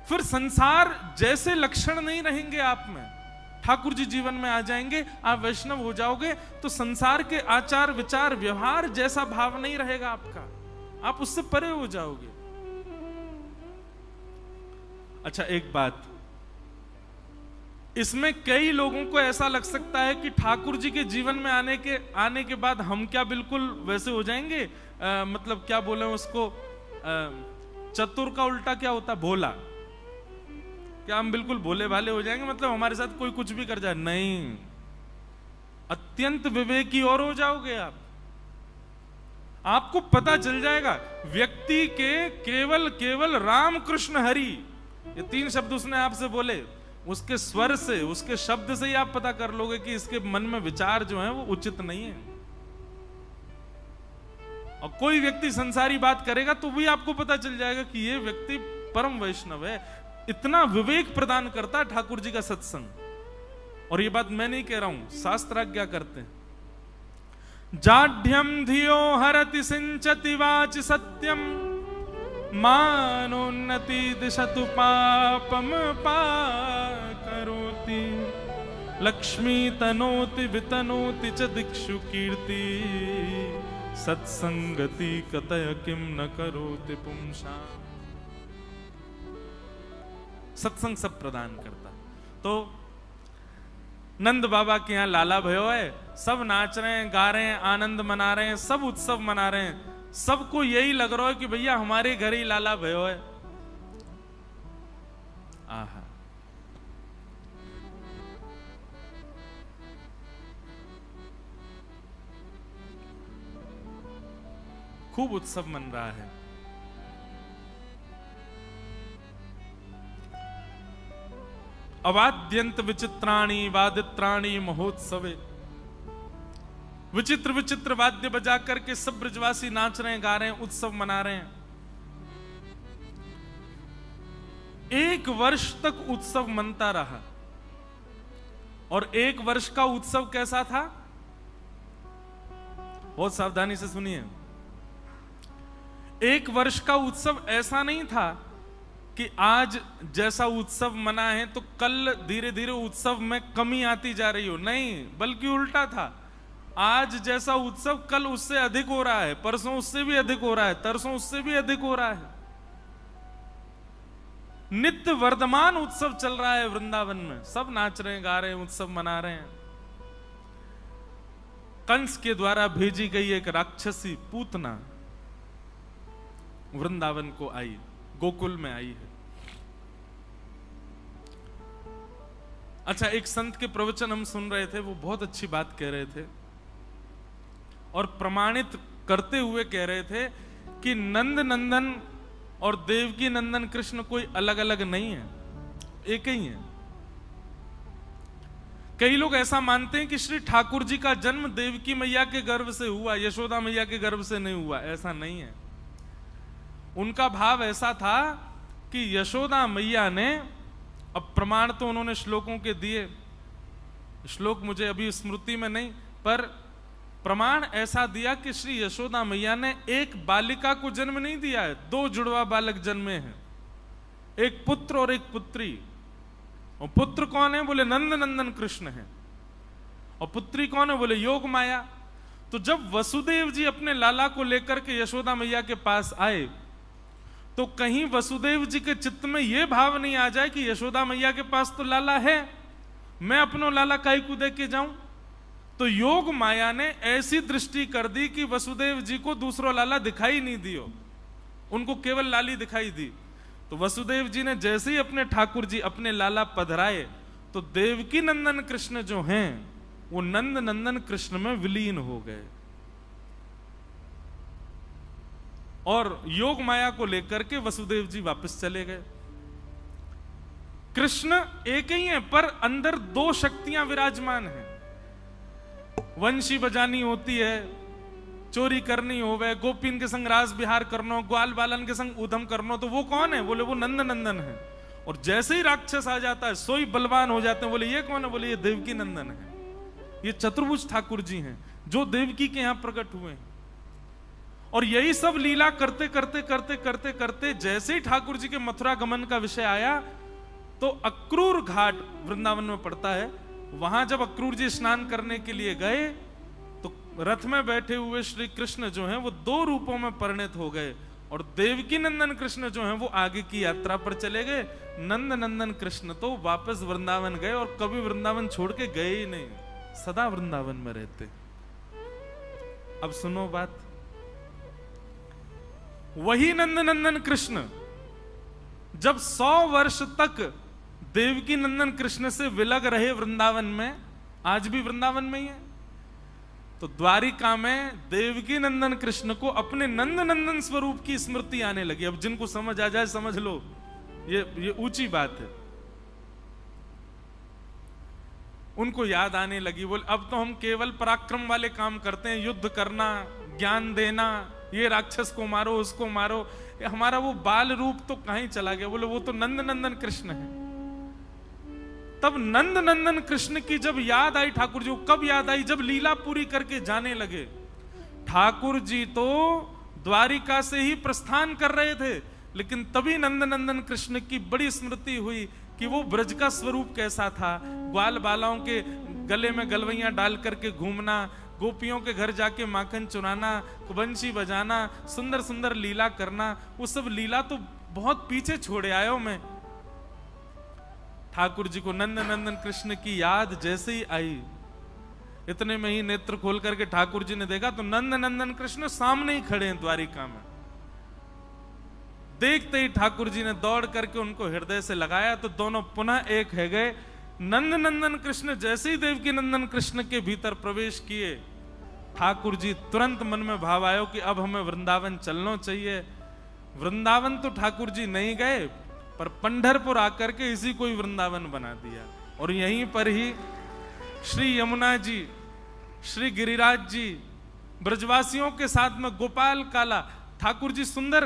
S1: फिर संसार जैसे लक्षण नहीं रहेंगे आप में, ठाकुर जी जीवन में आ जाएंगे, आप वैष्णव हो जाओगे तो संसार के आचार विचार व्यवहार जैसा भाव नहीं रहेगा आपका, आप उससे परे हो जाओगे। अच्छा एक बात, इसमें कई लोगों को ऐसा लग सकता है कि ठाकुर जी के जीवन में आने के बाद हम क्या बिल्कुल वैसे हो जाएंगे, मतलब क्या बोले उसको, चतुर का उल्टा क्या होता? भोला। क्या हम बिल्कुल भोले भाले हो जाएंगे, मतलब हमारे साथ कोई कुछ भी कर जाए? नहीं, अत्यंत विवेकी और हो जाओगे आप। आपको पता चल जाएगा व्यक्ति के केवल राम कृष्ण हरि, ये 3 शब्द उसने आपसे बोले, उसके स्वर से, उसके शब्द से ही आप पता कर लोगे कि इसके मन में विचार जो है वो उचित नहीं है। और कोई व्यक्ति संसारी बात करेगा तो भी आपको पता चल जाएगा कि ये व्यक्ति परम वैष्णव है। इतना विवेक प्रदान करता है ठाकुर जी का सत्संग। और ये बात मैं नहीं कह रहा हूं, शास्त्राज्ञा करते हैं। जाढ्यम धियो हरति सिंचति वाच सत्यम, मानोन्नति दिशतु पापम पाकरोति, लक्ष्मी तनोति वितनोति च दिक्षु कीर्ति, सत्संगति कतय किम न करोति पुंसा। सत्संग सब प्रदान करता। तो नंद बाबा के यहां लाला भयो है, सब नाच रहे हैं, गा रहे हैं, आनंद मना रहे हैं, सब उत्सव मना रहे हैं। सबको यही लग रहा है कि भैया हमारे घर ही लाला भयो है। आहा, खूब उत्सव मन रहा है। अवाद्यंत विचित्राणी वादित्राणी महोत्सवे, विचित्र विचित्र वाद्य बजा करके सब ब्रजवासी नाच रहे हैं, गा रहे हैं, उत्सव मना रहे हैं। 1 वर्ष तक उत्सव मनता रहा। और 1 वर्ष का उत्सव कैसा था? बहुत सावधानी से सुनिए। 1 वर्ष का उत्सव ऐसा नहीं था कि आज जैसा उत्सव मना है तो कल धीरे धीरे उत्सव में कमी आती जा रही हो, नहीं, बल्कि उल्टा था। आज जैसा उत्सव कल उससे अधिक हो रहा है, परसों उससे भी अधिक हो रहा है, तरसों उससे भी अधिक हो रहा है। नित्य वर्धमान उत्सव चल रहा है वृंदावन में, सब नाच रहे हैं, गा रहे हैं, उत्सव मना रहे हैं। कंस के द्वारा भेजी गई एक राक्षसी पूतना वृंदावन को आई, गोकुल में आई है। अच्छा, एक संत के प्रवचन हम सुन रहे थे, वो बहुत अच्छी बात कह रहे थे और प्रमाणित करते हुए कह रहे थे कि नंद नंदन और देवकी नंदन कृष्ण कोई अलग अलग नहीं है, एक ही है। कई लोग ऐसा मानते हैं कि श्री ठाकुर जी का जन्म देवकी मैया के गर्भ से हुआ, यशोदा मैया के गर्भ से नहीं हुआ, ऐसा नहीं है। उनका भाव ऐसा था कि यशोदा मैया ने, अब प्रमाण तो उन्होंने श्लोकों के दिए, श्लोक मुझे अभी स्मृति में नहीं, पर प्रमाण ऐसा दिया कि श्री यशोदा मैया ने एक बालिका को जन्म नहीं दिया है, दो जुड़वा बालक जन्मे हैं, एक पुत्र और एक पुत्री। और पुत्र कौन है? बोले नंद नंदन कृष्ण है। और पुत्री कौन है? बोले योग माया। तो जब वसुदेव जी अपने लाला को लेकर के यशोदा मैया के पास आए तो कहीं वसुदेव जी के चित्त में यह भाव नहीं आ जाए कि यशोदा मैया के पास तो लाला है, मैं अपनो लाला काई को दे के जाऊं। तो योग माया ने ऐसी दृष्टि कर दी कि वसुदेव जी को दूसरा लाला दिखाई नहीं दियो, उनको केवल लाली दिखाई दी। तो वसुदेव जी ने जैसे ही अपने ठाकुर जी अपने लाला पधराए तो देवकी नंदन कृष्ण जो हैं वो नंद नंदन कृष्ण में विलीन हो गए और योग माया को लेकर के वसुदेव जी वापस चले गए। कृष्ण एक ही है पर अंदर दो शक्तियां विराजमान हैं। वंशी बजानी होती है, चोरी करनी होवे, गोपीन के संग रास विहार करनो, ग्वाल बालन के संग उधम करनो, तो वो कौन है? बोले वो नंद नंदन है। और जैसे ही राक्षस आ जाता है सोई बलवान हो जाते हैं, बोले ये कौन है? बोले ये देवकी नंदन है, ये चतुर्भुज ठाकुर जी हैं जो देवकी के यहां प्रकट हुए हैं। और यही सब लीला करते करते करते करते करते जैसे ही ठाकुर जी के मथुरा गमन का विषय आया तो अक्रूर घाट वृंदावन में पड़ता है, वहां जब अक्रूर जी स्नान करने के लिए गए तो रथ में बैठे हुए श्री कृष्ण जो हैं वो दो रूपों में परिणत हो गए और देवकी नंदन कृष्ण जो हैं वो आगे की यात्रा पर चले गए। नंद नंदन कृष्ण तो वापस वृंदावन गए और कभी वृंदावन छोड़ के गए ही नहीं, सदा वृंदावन में रहते। अब सुनो बात, वही नंद नंदन कृष्ण जब 100 वर्ष तक देवकी नंदन कृष्ण से विलग रहे वृंदावन में, आज भी वृंदावन में ही है, तो द्वारिका में देवकी नंदन कृष्ण को अपने नंद नंदन स्वरूप की स्मृति आने लगी। अब जिनको समझ आ जाए समझ लो, ये ऊंची बात है। उनको याद आने लगी, बोले अब तो हम केवल पराक्रम वाले काम करते हैं, युद्ध करना, ज्ञान देना, ये राक्षस को मारो उसको मारो, हमारा वो बाल रूप तो कहीं चला गया। बोले वो तो नंद नंदन कृष्ण है। तब नंद नंदन कृष्ण की जब याद आई ठाकुर जी को, कब याद आई? जब लीला पूरी करके जाने लगे। ठाकुर जी तो द्वारिका से ही प्रस्थान कर रहे थे, लेकिन तभी नंद नंदन कृष्ण की बड़ी स्मृति हुई कि वो ब्रज का स्वरूप कैसा था। ग्वाल बालाओं के गले में गलवैयां डाल करके घूमना, गोपियों के घर जाके माखन चुराना, बंशी बजाना, सुंदर सुंदर लीला करना, वो सब लीला तो बहुत पीछे छोड़े आयो मैं। ठाकुर जी को नंद नंदन कृष्ण की याद जैसे ही आई, इतने में ही नेत्र खोल करके ठाकुर जी ने देखा तो नंद नंदन कृष्ण सामने ही खड़े हैं द्वारिका में। देखते ही ठाकुर जी ने दौड़ करके उनको हृदय से लगाया तो दोनों पुनः एक है गए। नंद नंदन कृष्ण जैसे ही देवकी नंदन कृष्ण के भीतर प्रवेश किए, ठाकुर जी तुरंत मन में भाव आयो कि अब हमें वृंदावन चलना चाहिए। वृंदावन तो ठाकुर जी नहीं गए, पर पंढरपुर आकर के इसी को ही वृंदावन बना दिया। और यहीं पर ही श्री यमुना जी, श्री गिरिराज जी, ब्रजवासियों के साथ में गोपाल काला, ठाकुर जी सुंदर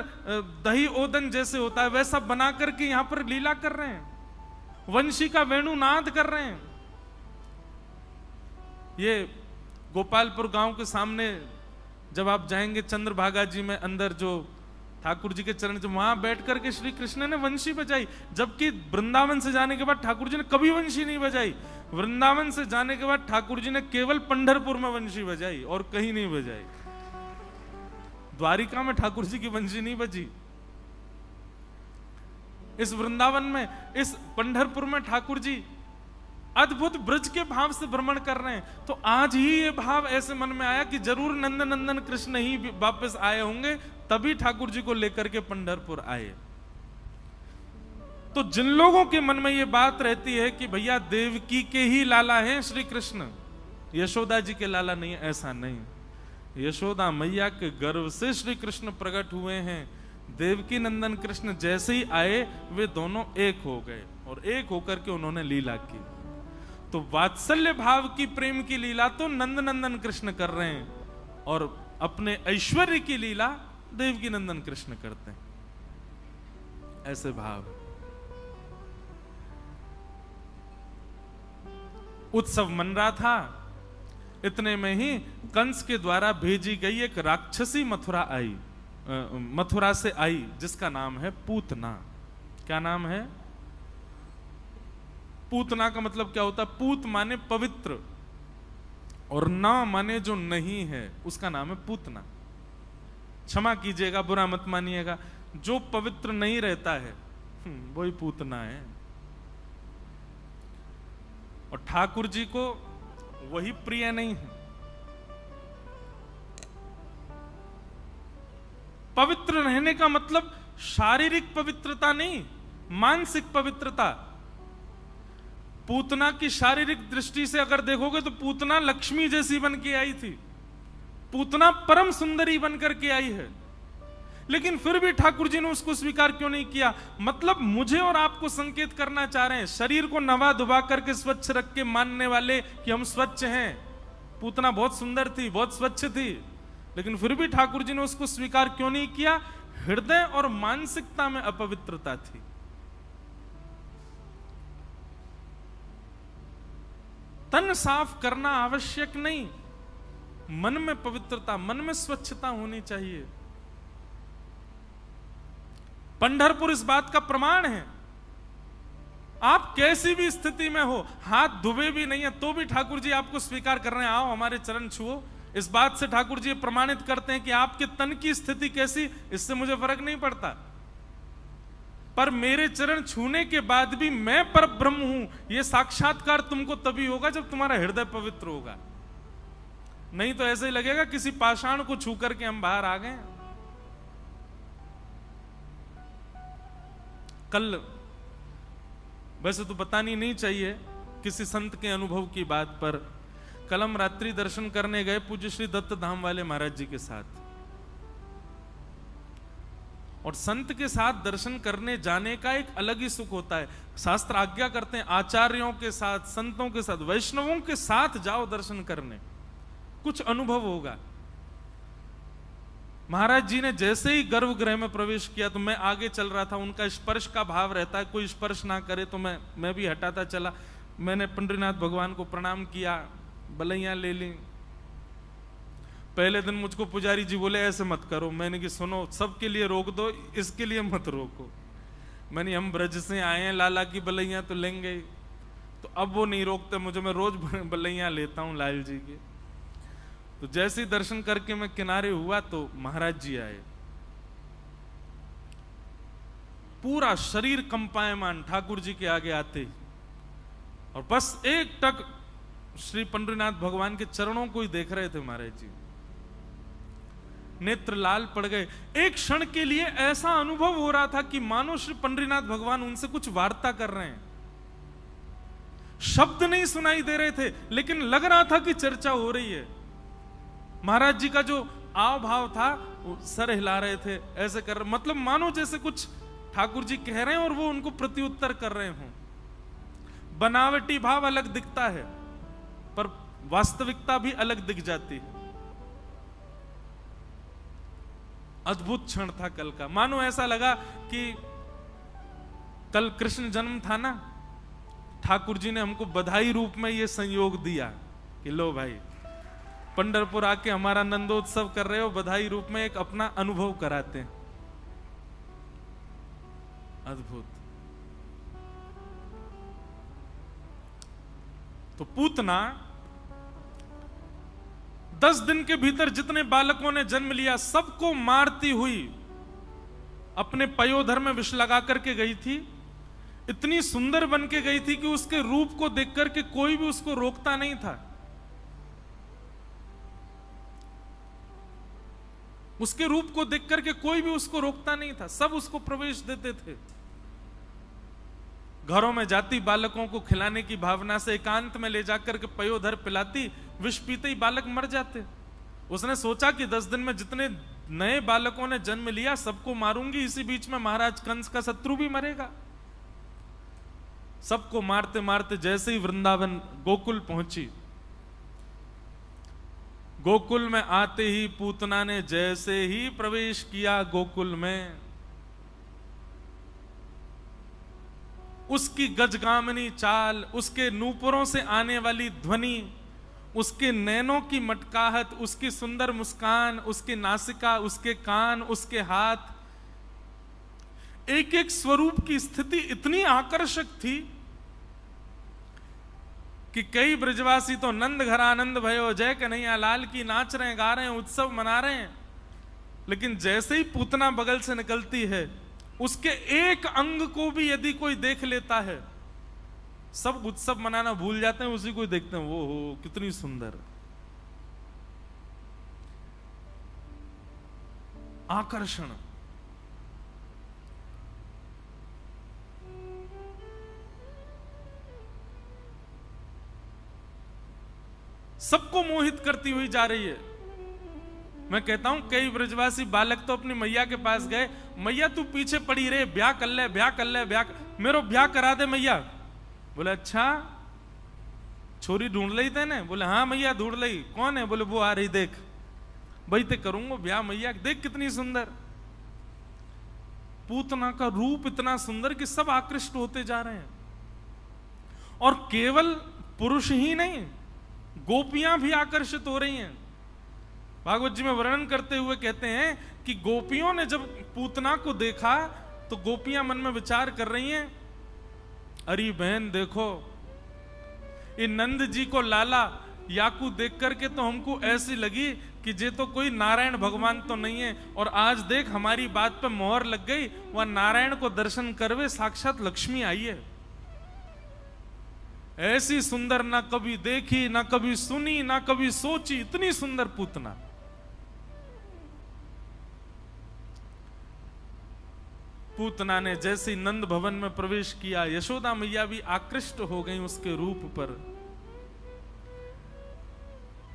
S1: दही ओदन जैसे होता है वैसा बना करके यहां पर लीला कर रहे हैं, वंशी का वेणुनाद कर रहे हैं। ये गोपालपुर गांव के सामने जब आप जाएंगे चंद्रभागा जी में अंदर जो ठाकुर जी के चरण से वहां बैठ करके श्री कृष्ण ने वंशी बजाई, जबकि वृंदावन से जाने के बाद ठाकुर जी ने कभी वंशी नहीं बजाई। वृंदावन से जाने के बाद ठाकुर जी ने केवल पंढरपुर में वंशी बजाई और कहीं नहीं बजाई। द्वारिका में ठाकुर जी की वंशी नहीं बजी। इस वृंदावन में, इस पंढरपुर में ठाकुर जी अद्भुत ब्रज के भाव से भ्रमण कर रहे हैं। तो आज ही ये भाव ऐसे मन में आया कि जरूर नंदन नंदन कृष्ण ही वापस आए होंगे, तभी ठाकुर जी को लेकर के पंढरपुर आए। तो जिन लोगों के मन में ये बात रहती है कि भैया देवकी के ही लाला हैं श्री कृष्ण, यशोदा जी के लाला नहीं, ऐसा नहीं। यशोदा मैया के गर्भ से श्री कृष्ण प्रकट हुए हैं। देवकी नंदन कृष्ण जैसे ही आए वे दोनों एक हो गए और एक होकर के उन्होंने लीला की। तो वात्सल्य भाव की प्रेम की लीला तो नंद नंदन कृष्ण कर रहे हैं और अपने ऐश्वर्य की लीला देवकी नंदन कृष्ण करते हैं। ऐसे भाव। उत्सव मन रहा था, इतने में ही कंस के द्वारा भेजी गई एक राक्षसी मथुरा से आई, जिसका नाम है पूतना। क्या नाम है? पूतना का मतलब क्या होता है? पूत माने पवित्र और ना माने जो नहीं है, उसका नाम है पूतना। क्षमा कीजिएगा, बुरा मत मानिएगा, जो पवित्र नहीं रहता है वही पूतना है। और ठाकुर जी को वही प्रिय नहीं है। पवित्र रहने का मतलब शारीरिक पवित्रता नहीं, मानसिक पवित्रता। पूतना की शारीरिक दृष्टि से अगर देखोगे तो पूतना लक्ष्मी जैसी बन के आई थी, पूतना परम सुंदरी बनकर के आई है, लेकिन फिर भी ठाकुर जी ने उसको स्वीकार क्यों नहीं किया? मतलब मुझे और आपको संकेत करना चाह रहे हैं, शरीर को नवा धुबा करके स्वच्छ रख के मानने वाले कि हम स्वच्छ हैं। पूतना बहुत सुंदर थी, बहुत स्वच्छ थी, लेकिन फिर भी ठाकुर जी ने उसको स्वीकार क्यों नहीं किया? हृदय और मानसिकता में अपवित्रता थी। तन साफ करना आवश्यक नहीं, मन में पवित्रता, मन में स्वच्छता होनी चाहिए। पंढरपुर इस बात का प्रमाण है। आप कैसी भी स्थिति में हो, हाथ धुबे भी नहीं है तो भी ठाकुर जी आपको स्वीकार कर रहे हैं, आओ हमारे चरण छुओ। इस बात से ठाकुर जी प्रमाणित करते हैं कि आपके तन की स्थिति कैसी, इससे मुझे फर्क नहीं पड़ता, पर मेरे चरण छूने के बाद भी मैं पर ब्रह्म हूं, यह साक्षात्कार तुमको तभी होगा जब तुम्हारा हृदय पवित्र होगा। नहीं तो ऐसे ही लगेगा किसी पाषाण को छू करके हम बाहर आ गए। कल, वैसे तो बतानी नहीं चाहिए किसी संत के अनुभव की बात, पर कल हम रात्रि दर्शन करने गए पूज्य श्री दत्त धाम वाले महाराज जी के साथ। और संत के साथ दर्शन करने जाने का एक अलग ही सुख होता है। शास्त्र आज्ञा करते हैं आचार्यों के साथ, संतों के साथ, वैष्णवों के साथ जाओ दर्शन करने, कुछ अनुभव होगा। महाराज जी ने जैसे ही गर्भगृह में प्रवेश किया तो मैं आगे चल रहा था, उनका स्पर्श का भाव रहता है, कोई स्पर्श ना करे तो मैं भी हटाता चला। मैंने पंडरीनाथ भगवान को प्रणाम किया, बलैया ले ली। पहले दिन मुझको पुजारी जी बोले ऐसे मत करो, मैंने कि सुनो सबके लिए रोक दो, इसके लिए मत रोको। मैंने हम ब्रज से आए हैं, लाला की बलैया तो लेंगे, तो अब वो नहीं रोकते मुझे, मैं रोज बलैया लेता हूं लाल जी के। तो जैसे ही दर्शन करके मैं किनारे हुआ तो महाराज जी आए, पूरा शरीर कंपायमान ठाकुर जी के आगे आते, और बस एक टक श्री पंडरीनाथ भगवान के चरणों को ही देख रहे थे महाराज जी। नेत्र लाल पड़ गए। एक क्षण के लिए ऐसा अनुभव हो रहा था कि मानो श्री पंडरीनाथ भगवान उनसे कुछ वार्ता कर रहे हैं। शब्द नहीं सुनाई दे रहे थे, लेकिन लग रहा था कि चर्चा हो रही है। महाराज जी का जो आव भाव था, वो सर हिला रहे थे, ऐसे कर रहे, मतलब मानो जैसे कुछ ठाकुर जी कह रहे हैं और वो उनको प्रत्युत्तर कर रहे हों। बनावटी भाव अलग दिखता है, पर वास्तविकता भी अलग दिख जाती है। अद्भुत क्षण था कल का। मानो ऐसा लगा कि कल कृष्ण जन्म था ना, ठाकुर जी ने हमको बधाई रूप में ये संयोग दिया कि लो भाई पंढरपुर आके हमारा नंदोत्सव कर रहे हो, बधाई रूप में एक अपना अनुभव कराते हैं। अद्भुत। तो पूतना 10 दिन के भीतर जितने बालकों ने जन्म लिया सबको मारती हुई अपने पयोधर में विष लगा करके गई थी। इतनी सुंदर बन के गई थी कि उसके रूप को देख करके कोई भी उसको रोकता नहीं था। उसके रूप को देख करके कोई भी उसको रोकता नहीं था, सब उसको प्रवेश देते थे। घरों में जाती, बालकों को खिलाने की भावना से एकांत में ले जाकर के पयोधर पिलाती, विष पीते ही बालक मर जाते। उसने सोचा कि 10 दिन में जितने नए बालकों ने जन्म लिया सबको मारूंगी, इसी बीच में महाराज कंस का शत्रु भी मरेगा। सबको मारते मारते जैसे ही वृंदावन गोकुल पहुंची, गोकुल में आते ही पूतना ने जैसे ही प्रवेश किया गोकुल में, उसकी गजगामिनी चाल, उसके नूपुरों से आने वाली ध्वनि, उसके नैनों की मटकाहट, उसकी सुंदर मुस्कान, उसकी नासिका, उसके कान, उसके हाथ, एक एक स्वरूप की स्थिति इतनी आकर्षक थी कि कई ब्रजवासी तो नंद घर आनंद भयो, जय कन्हैया लाल की नाच रहे हैं, गा रहे हैं, उत्सव मना रहे हैं। लेकिन जैसे ही पूतना बगल से निकलती है, उसके एक अंग को भी यदि कोई देख लेता है, सब उत्सव मनाना भूल जाते हैं, उसी को देखते हैं, वो हो कितनी सुंदर। आकर्षण। सबको मोहित करती हुई जा रही है। मैं कहता हूं कई ब्रजवासी बालक तो अपनी मैया के पास गए, मैया तू पीछे पड़ी रे, ब्याह कर ले, ब्याह कर ले, ब्याह मेरो ब्याह करा दे मैया। बोले अच्छा छोरी ढूंढ ली तेने? बोले हाँ मैया ढूंढ ली। कौन है? बोले वो आ रही देख। भाई ते करूंगा ब्याह मैया, देख कितनी सुंदर। पूतना का रूप इतना सुंदर कि सब आकृष्ट होते जा रहे हैं। और केवल पुरुष ही नहीं, गोपियां भी आकर्षित हो रही हैं। भागवत जी में वर्णन करते हुए कहते हैं कि गोपियों ने जब पूतना को देखा तो गोपियां मन में विचार कर रही हैं, अरे बहन देखो ये नंद जी को लाला याकू देख करके तो हमको ऐसी लगी कि जे तो कोई नारायण भगवान तो नहीं है, और आज देख हमारी बात पे मोहर लग गई, वह नारायण को दर्शन करवे साक्षात लक्ष्मी आई है। ऐसी सुंदर ना कभी देखी, ना कभी सुनी, ना कभी सोची, इतनी सुंदर पूतना। पूतना ने जैसे ही नंद भवन में प्रवेश किया, यशोदा मैया भी आकृष्ट हो गई उसके रूप पर।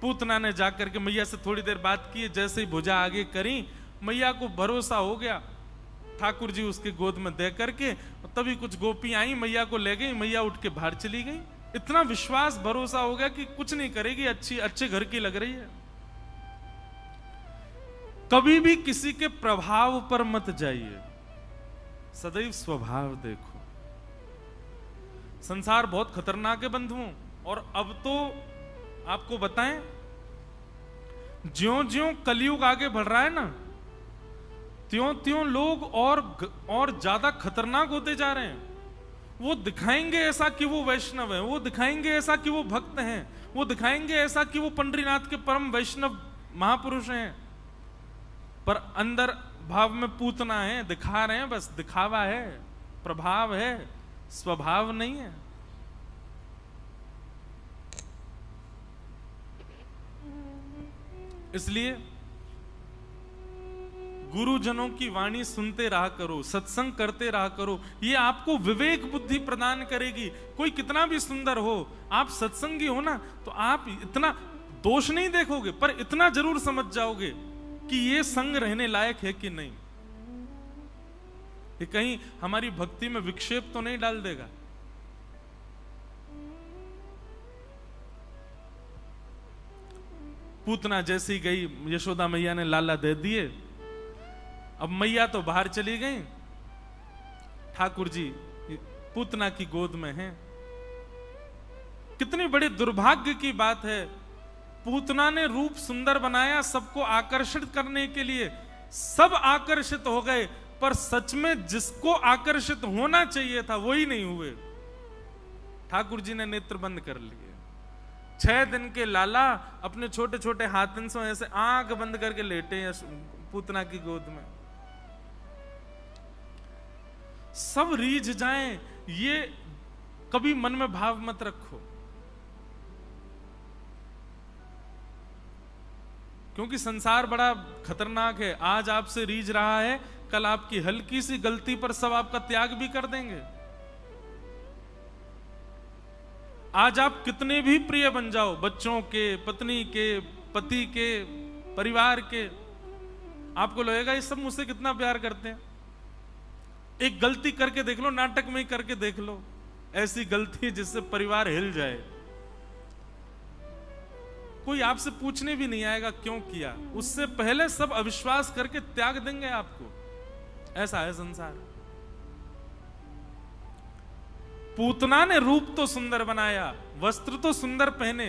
S1: पूतना ने जाकर के मैया से थोड़ी देर बात की, जैसे ही भुजा आगे करी, मैया को भरोसा हो गया, ठाकुर जी उसके गोद में दे करके, तभी कुछ गोपी आई, मैया को ले गई, मैया उठ के बाहर चली गई। इतना विश्वास भरोसा हो गया कि कुछ नहीं करेगी, अच्छे घर की लग रही है। कभी भी किसी के प्रभाव पर मत जाइए, सदैव स्वभाव देखो। संसार बहुत खतरनाक है बंधुओं। और अब तो आपको बताएं, ज्यों-ज्यों कलयुग आगे बढ़ रहा है ना, त्यों-त्यों लोग और ज्यादा खतरनाक होते जा रहे हैं। वो दिखाएंगे ऐसा कि वो वैष्णव है, वो दिखाएंगे ऐसा कि वो भक्त हैं, वो दिखाएंगे ऐसा कि वो पंडरीनाथ के परम वैष्णव महापुरुष हैं, पर अंदर भाव में पूतना है, दिखा रहे हैं, बस दिखावा है, प्रभाव है, स्वभाव नहीं है। इसलिए गुरुजनों की वाणी सुनते रहा करो, सत्संग करते रहा करो, ये आपको विवेक बुद्धि प्रदान करेगी। कोई कितना भी सुंदर हो, आप सत्संगी हो ना, तो आप इतना दोष नहीं देखोगे, पर इतना जरूर समझ जाओगे कि ये संग रहने लायक है कि नहीं, ये कहीं हमारी भक्ति में विक्षेप तो नहीं डाल देगा। पूतना जैसी गई, यशोदा मैया ने लाला दे दिए। अब मैया तो बाहर चली गई, ठाकुर जी पूतना की गोद में हैं। कितनी बड़ी दुर्भाग्य की बात है, पूतना ने रूप सुंदर बनाया सबको आकर्षित करने के लिए, सब आकर्षित हो गए, पर सच में जिसको आकर्षित होना चाहिए था वही नहीं हुए। ठाकुर जी ने नेत्र बंद कर लिए। 6 दिन के लाला अपने छोटे छोटे हाथन से ऐसे आंख बंद करके लेटे पूतना की गोद में। सब रीझ जाएं, ये कभी मन में भाव मत रखो, क्योंकि संसार बड़ा खतरनाक है। आज आपसे रीझ रहा है, कल आपकी हल्की सी गलती पर सब आपका त्याग भी कर देंगे। आज आप कितने भी प्रिय बन जाओ, बच्चों के, पत्नी के, पति के, परिवार के, आपको लगेगा ये सब मुझसे कितना प्यार करते हैं। एक गलती करके देख लो, नाटक में ही करके देख लो, ऐसी गलती जिससे परिवार हिल जाए। कोई आपसे पूछने भी नहीं आएगा क्यों किया, उससे पहले सब अविश्वास करके त्याग देंगे आपको। ऐसा है संसार। पूतना ने रूप तो सुंदर बनाया, वस्त्र तो सुंदर पहने,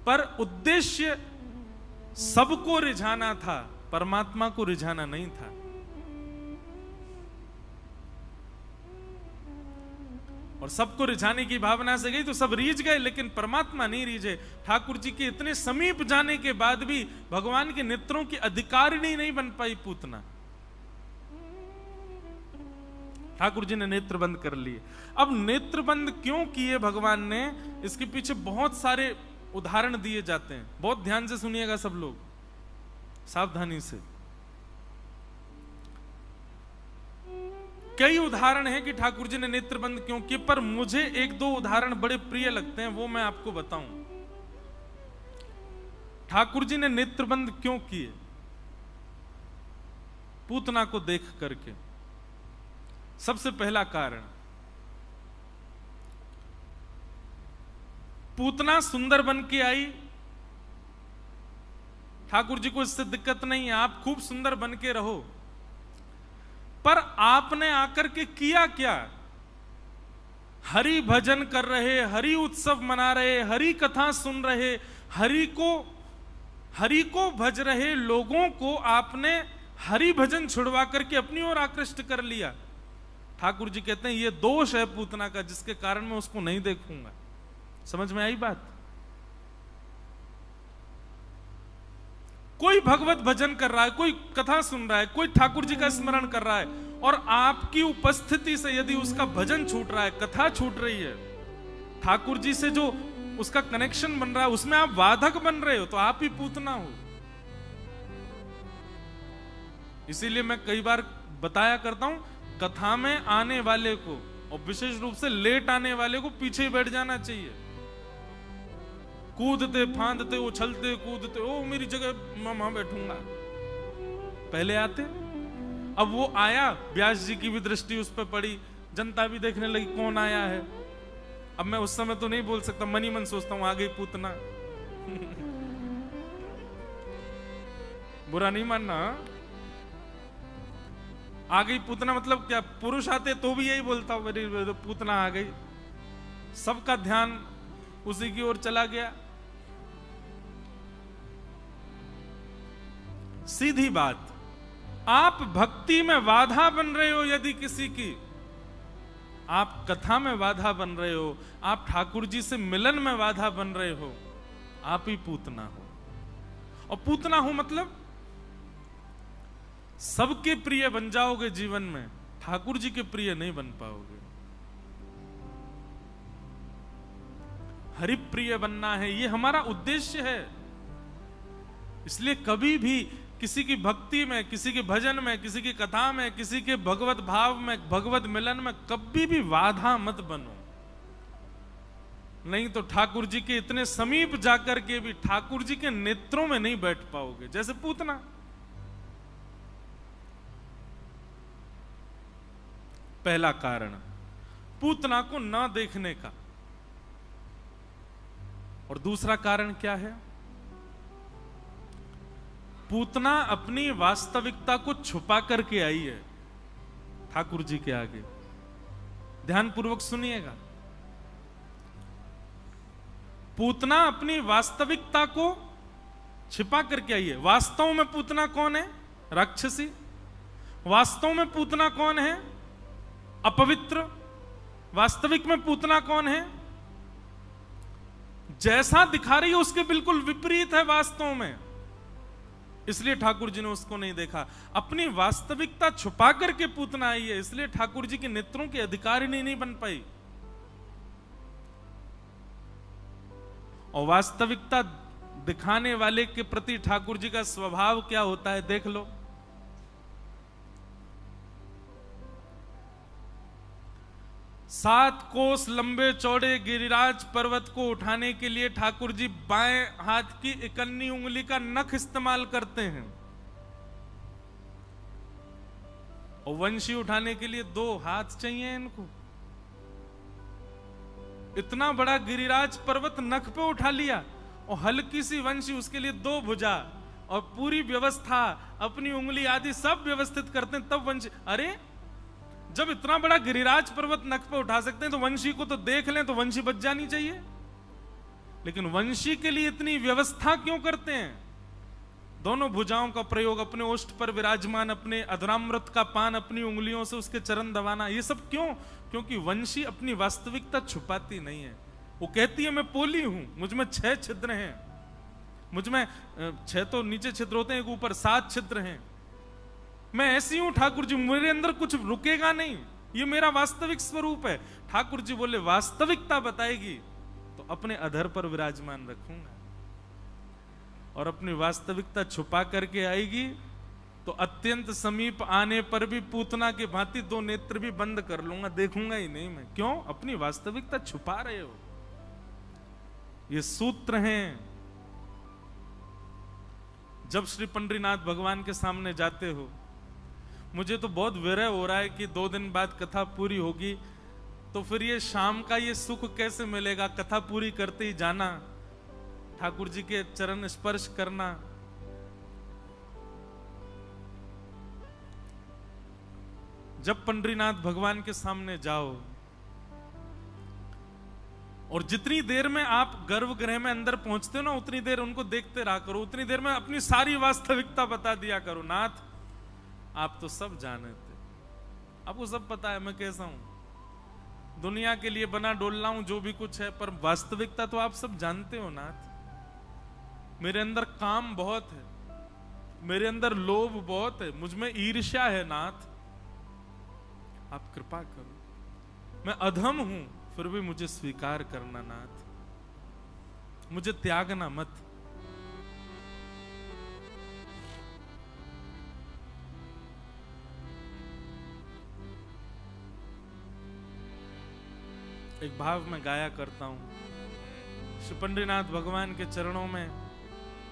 S1: पर उद्देश्य सबको रिझाना था, परमात्मा को रिझाना नहीं था। और सबको रिझाने की भावना से गई तो सब रीझ गए, लेकिन परमात्मा नहीं रीझे। ठाकुर जी के इतने समीप जाने के बाद भी भगवान के नेत्रों की अधिकारिणी नहीं बन पाई पूतना। ठाकुर जी ने नेत्र बंद कर लिए। अब नेत्र बंद क्यों किए भगवान ने, इसके पीछे बहुत सारे उदाहरण दिए जाते हैं। बहुत ध्यान से सुनिएगा सब लोग, सावधानी से। कई उदाहरण हैं कि ठाकुर जी ने नेत्र बंद क्यों किए, पर मुझे 1-2 उदाहरण बड़े प्रिय लगते हैं, वो मैं आपको बताऊं। ठाकुर जी ने नेत्र बंद क्यों किए पूतना को देख करके? सबसे पहला कारण, पूतना सुंदर बन के आई। ठाकुर जी को इससे दिक्कत नहीं है, आप खूब सुंदर बन के रहो, पर आपने आकर के किया क्या? हरि भजन कर रहे, हरि उत्सव मना रहे, हरि कथा सुन रहे, हरि को भज रहे लोगों को आपने हरि भजन छुड़वा करके अपनी ओर आकृष्ट कर लिया। ठाकुर जी कहते हैं ये दोष है पूतना का, जिसके कारण मैं उसको नहीं देखूंगा। समझ में आई बात? कोई भगवत भजन कर रहा है, कोई कथा सुन रहा है, कोई ठाकुर जी का स्मरण कर रहा है, और आपकी उपस्थिति से यदि उसका भजन छूट रहा है, कथा छूट रही है, ठाकुर जी से जो उसका कनेक्शन बन रहा है उसमें आप बाधक बन रहे हो, तो आप ही पूतना हो। इसीलिए मैं कई बार बताया करता हूं, कथा में आने वाले को और विशेष रूप से लेट आने वाले को पीछे बैठ जाना चाहिए। कूदते फांदते, उछलते कूदते, ओ मेरी जगह मैं वहां बैठूंगा, पहले आते। अब वो आया, व्यास जी की भी दृष्टि उस पर पड़ी, जनता भी देखने लगी कौन आया है। अब मैं उस समय तो नहीं बोल सकता, मन ही मन सोचता हूं आ गई पूतना। बुरा नहीं मानना, आ गई पूतना मतलब क्या? पुरुष आते तो भी यही बोलता हूं, मेरी पूतना आ गई। सबका ध्यान उसी की ओर चला गया। सीधी बात, आप भक्ति में बाधा बन रहे हो यदि किसी की, आप कथा में बाधा बन रहे हो, आप ठाकुर जी से मिलन में बाधा बन रहे हो, आप ही पूतना हो। और पूतना हो मतलब सबके प्रिय बन जाओगे जीवन में, ठाकुर जी के प्रिय नहीं बन पाओगे। हरिप्रिय बनना है, ये हमारा उद्देश्य है। इसलिए कभी भी किसी की भक्ति में, किसी के भजन में, किसी की कथा में, किसी के भगवत भाव में, भगवत मिलन में कभी भी बाधा मत बनो। नहीं तो ठाकुर जी के इतने समीप जाकर के भी ठाकुर जी के नेत्रों में नहीं बैठ पाओगे, जैसे पूतना। पहला कारण पूतना को न देखने का। और दूसरा कारण क्या है? पूतना अपनी वास्तविकता को छुपा करके आई है ठाकुर जी के आगे। ध्यानपूर्वक सुनिएगा, पूतना अपनी वास्तविकता को छिपा करके आई है। वास्तव में पूतना कौन है? राक्षसी। वास्तव में पूतना कौन है? अपवित्र। वास्तविक में पूतना कौन है? जैसा दिखा रही है उसके बिल्कुल विपरीत है वास्तव में। इसलिए ठाकुर जी ने उसको नहीं देखा। अपनी वास्तविकता छुपा करके पूतना आई है, इसलिए ठाकुर जी के नेत्रों की अधिकारिणी नहीं बन पाई। और वास्तविकता दिखाने वाले के प्रति ठाकुर जी का स्वभाव क्या होता है देख लो। सात कोस लंबे चौड़े गिरिराज पर्वत को उठाने के लिए ठाकुर जी बाएं हाथ की इकन्नी उंगली का नख इस्तेमाल करते हैं, और वंशी उठाने के लिए 2 हाथ चाहिए इनको। इतना बड़ा गिरिराज पर्वत नख पे उठा लिया, और हल्की सी वंशी उसके लिए 2 भुजा, और पूरी व्यवस्था अपनी उंगली आदि सब व्यवस्थित करते हैं, तब वंशी। अरे जब इतना बड़ा गिरिराज पर्वत नख पे उठा सकते हैं तो वंशी को तो देख लें तो वंशी बच जानी चाहिए। लेकिन वंशी के लिए इतनी व्यवस्था क्यों करते हैं? दोनों भुजाओं का प्रयोग, अपने ओष्ठ पर विराजमान अपने अधरामृत का पान अपनी उंगलियों से उसके चरण दबाना, ये सब क्यों? क्योंकि वंशी अपनी वास्तविकता छुपाती नहीं है। वो कहती है मैं पोली हूं, मुझ में 6 छिद्र हैं, मुझ में 6 तो नीचे छिद्र होते हैं, एक ऊपर 7 छिद्र हैं। मैं ऐसी हूं ठाकुर जी, मेरे अंदर कुछ रुकेगा नहीं, ये मेरा वास्तविक स्वरूप है। ठाकुर जी बोले वास्तविकता बताएगी तो अपने अधर पर विराजमान रखूंगा, और अपनी वास्तविकता छुपा करके आएगी तो अत्यंत समीप आने पर भी पूतना के भांति 2 नेत्र भी बंद कर लूंगा, देखूंगा ही नहीं मैं। क्यों? अपनी वास्तविकता छुपा रहे हो। ये सूत्र हैं। जब श्री पंडरीनाथ भगवान के सामने जाते हो, मुझे तो बहुत विरह हो रहा है कि 2 दिन बाद कथा पूरी होगी, तो फिर ये शाम का ये सुख कैसे मिलेगा? कथा पूरी करते ही जाना, ठाकुर जी के चरण स्पर्श करना। जब पंडरीनाथ भगवान के सामने जाओ, और जितनी देर में आप गर्भगृह में अंदर पहुंचते हो ना, उतनी देर उनको देखते रहा करो, उतनी देर में अपनी सारी वास्तविकता बता दिया करो। नाथ आप तो सब जाने थे, आपको सब पता है मैं कैसा हूं, दुनिया के लिए बना डोल रहा हूं जो भी कुछ है, पर वास्तविकता तो आप सब जानते हो नाथ। मेरे अंदर काम बहुत है, मेरे अंदर लोभ बहुत है, मुझ में ईर्ष्या है नाथ, आप कृपा करो। मैं अधम हूं फिर भी मुझे स्वीकार करना नाथ, मुझे त्यागना मत। एक भाव में गाया करता हूं श्री पंडरीनाथ भगवान के चरणों में।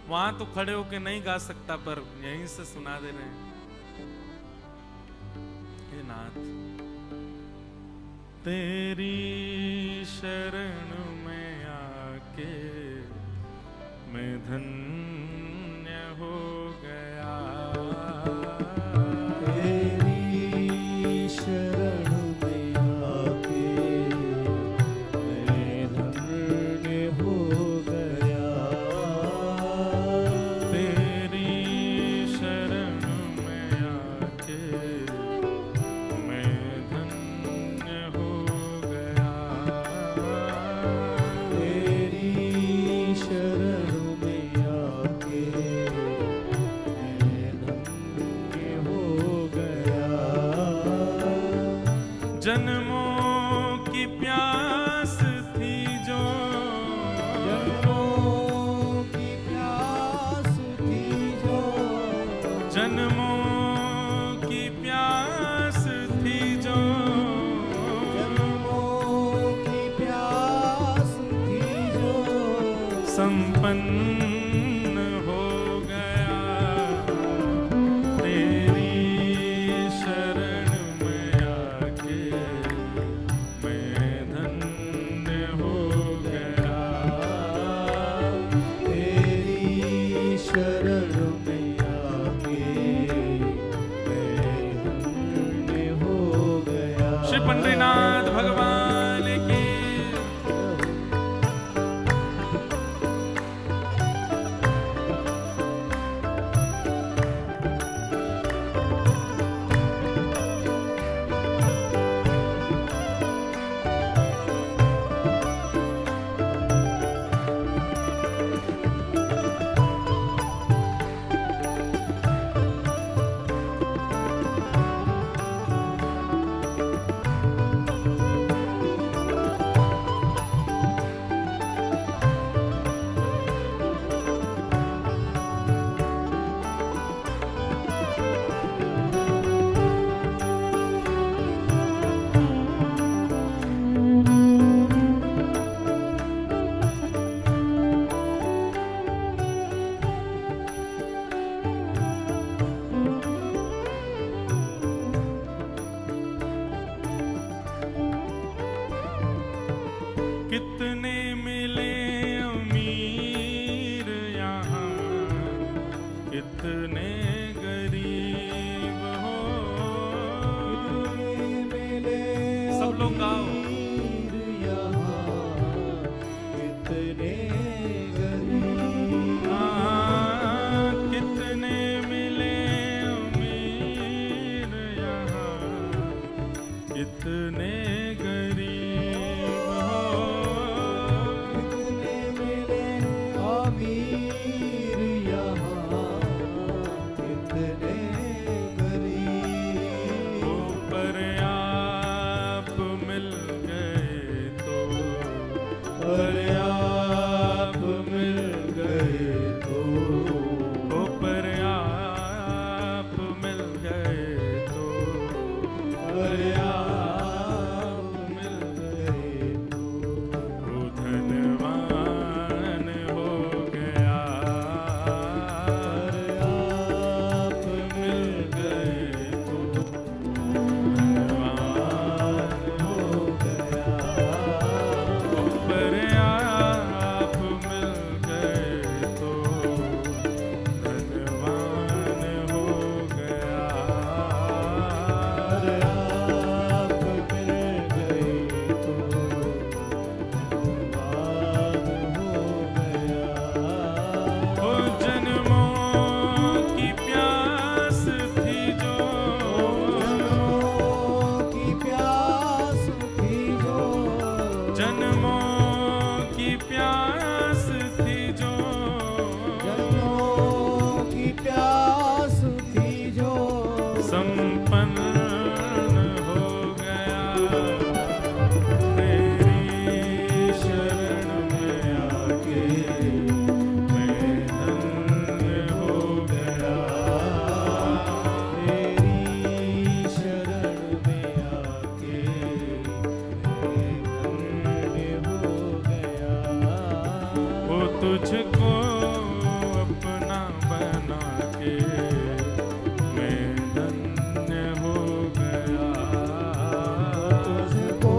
S1: वहां तो खड़े होके नहीं गा सकता, पर यहीं से सुना दे रहे हैं। हे नाथ, तेरी शरण में आके मैं धन्य हो गया,
S2: तेरी शरण में आके मैं धन्य हो गया,
S1: तेरी शरण में आके मैं धन्य हो गया,
S2: तेरी शरण में आके मैं धन्य हो गया।
S1: जन्मों की प्यास थी जो,
S2: जन्मों की प्यास थी जो,
S1: जन्मों की प्यास थी जो,
S2: जन्मों की प्यास थी जो,
S1: संपन्न हो गया, तेरी शरण में आके मैं धन्य हो गया,
S2: तेरी शरण में आके मैं धन्य हो गया।
S1: श्री पंडरीनाथ भगवान की। कितने मिले अमीर यहाँ, कितने गरीब हो।
S2: मिले
S1: सब लोग गाओ।
S2: यहाँ कितने गरीब,
S1: कितने मिले अमीर यहाँ, कितने गरीब हो।
S2: कितने मिले अमीर यहाँ, कितने गरीब।
S1: ऊपर आप मिल गए तो,
S2: पर आप मिल गए तो,
S1: ऊपर आप मिल गए तो,
S2: पर आप मिल गए तो,
S1: वो धनवान हो गया।
S2: पर आप मिल गए तो,
S1: धनवान
S2: हो गया।
S1: ऊपर आप मिल गए तो, धनवान हो गया।
S2: पर आप मिल गए तो, धनवान हो गया।
S1: ओ जन्मों की प्यास थी जो,
S2: जन्मों की प्यास थी जो,
S1: जन्मों की प्यास थी जो,
S2: जन्मों की प्यास थी जो,
S1: संपन्न हो गया। तेरी शरण में आके मैं धन्य हो गया।
S2: तेरी शरण में आके मैं धन्य हो गया।
S1: वो तुझको अपना बना के मैं धन्य हो गया।
S2: तुझको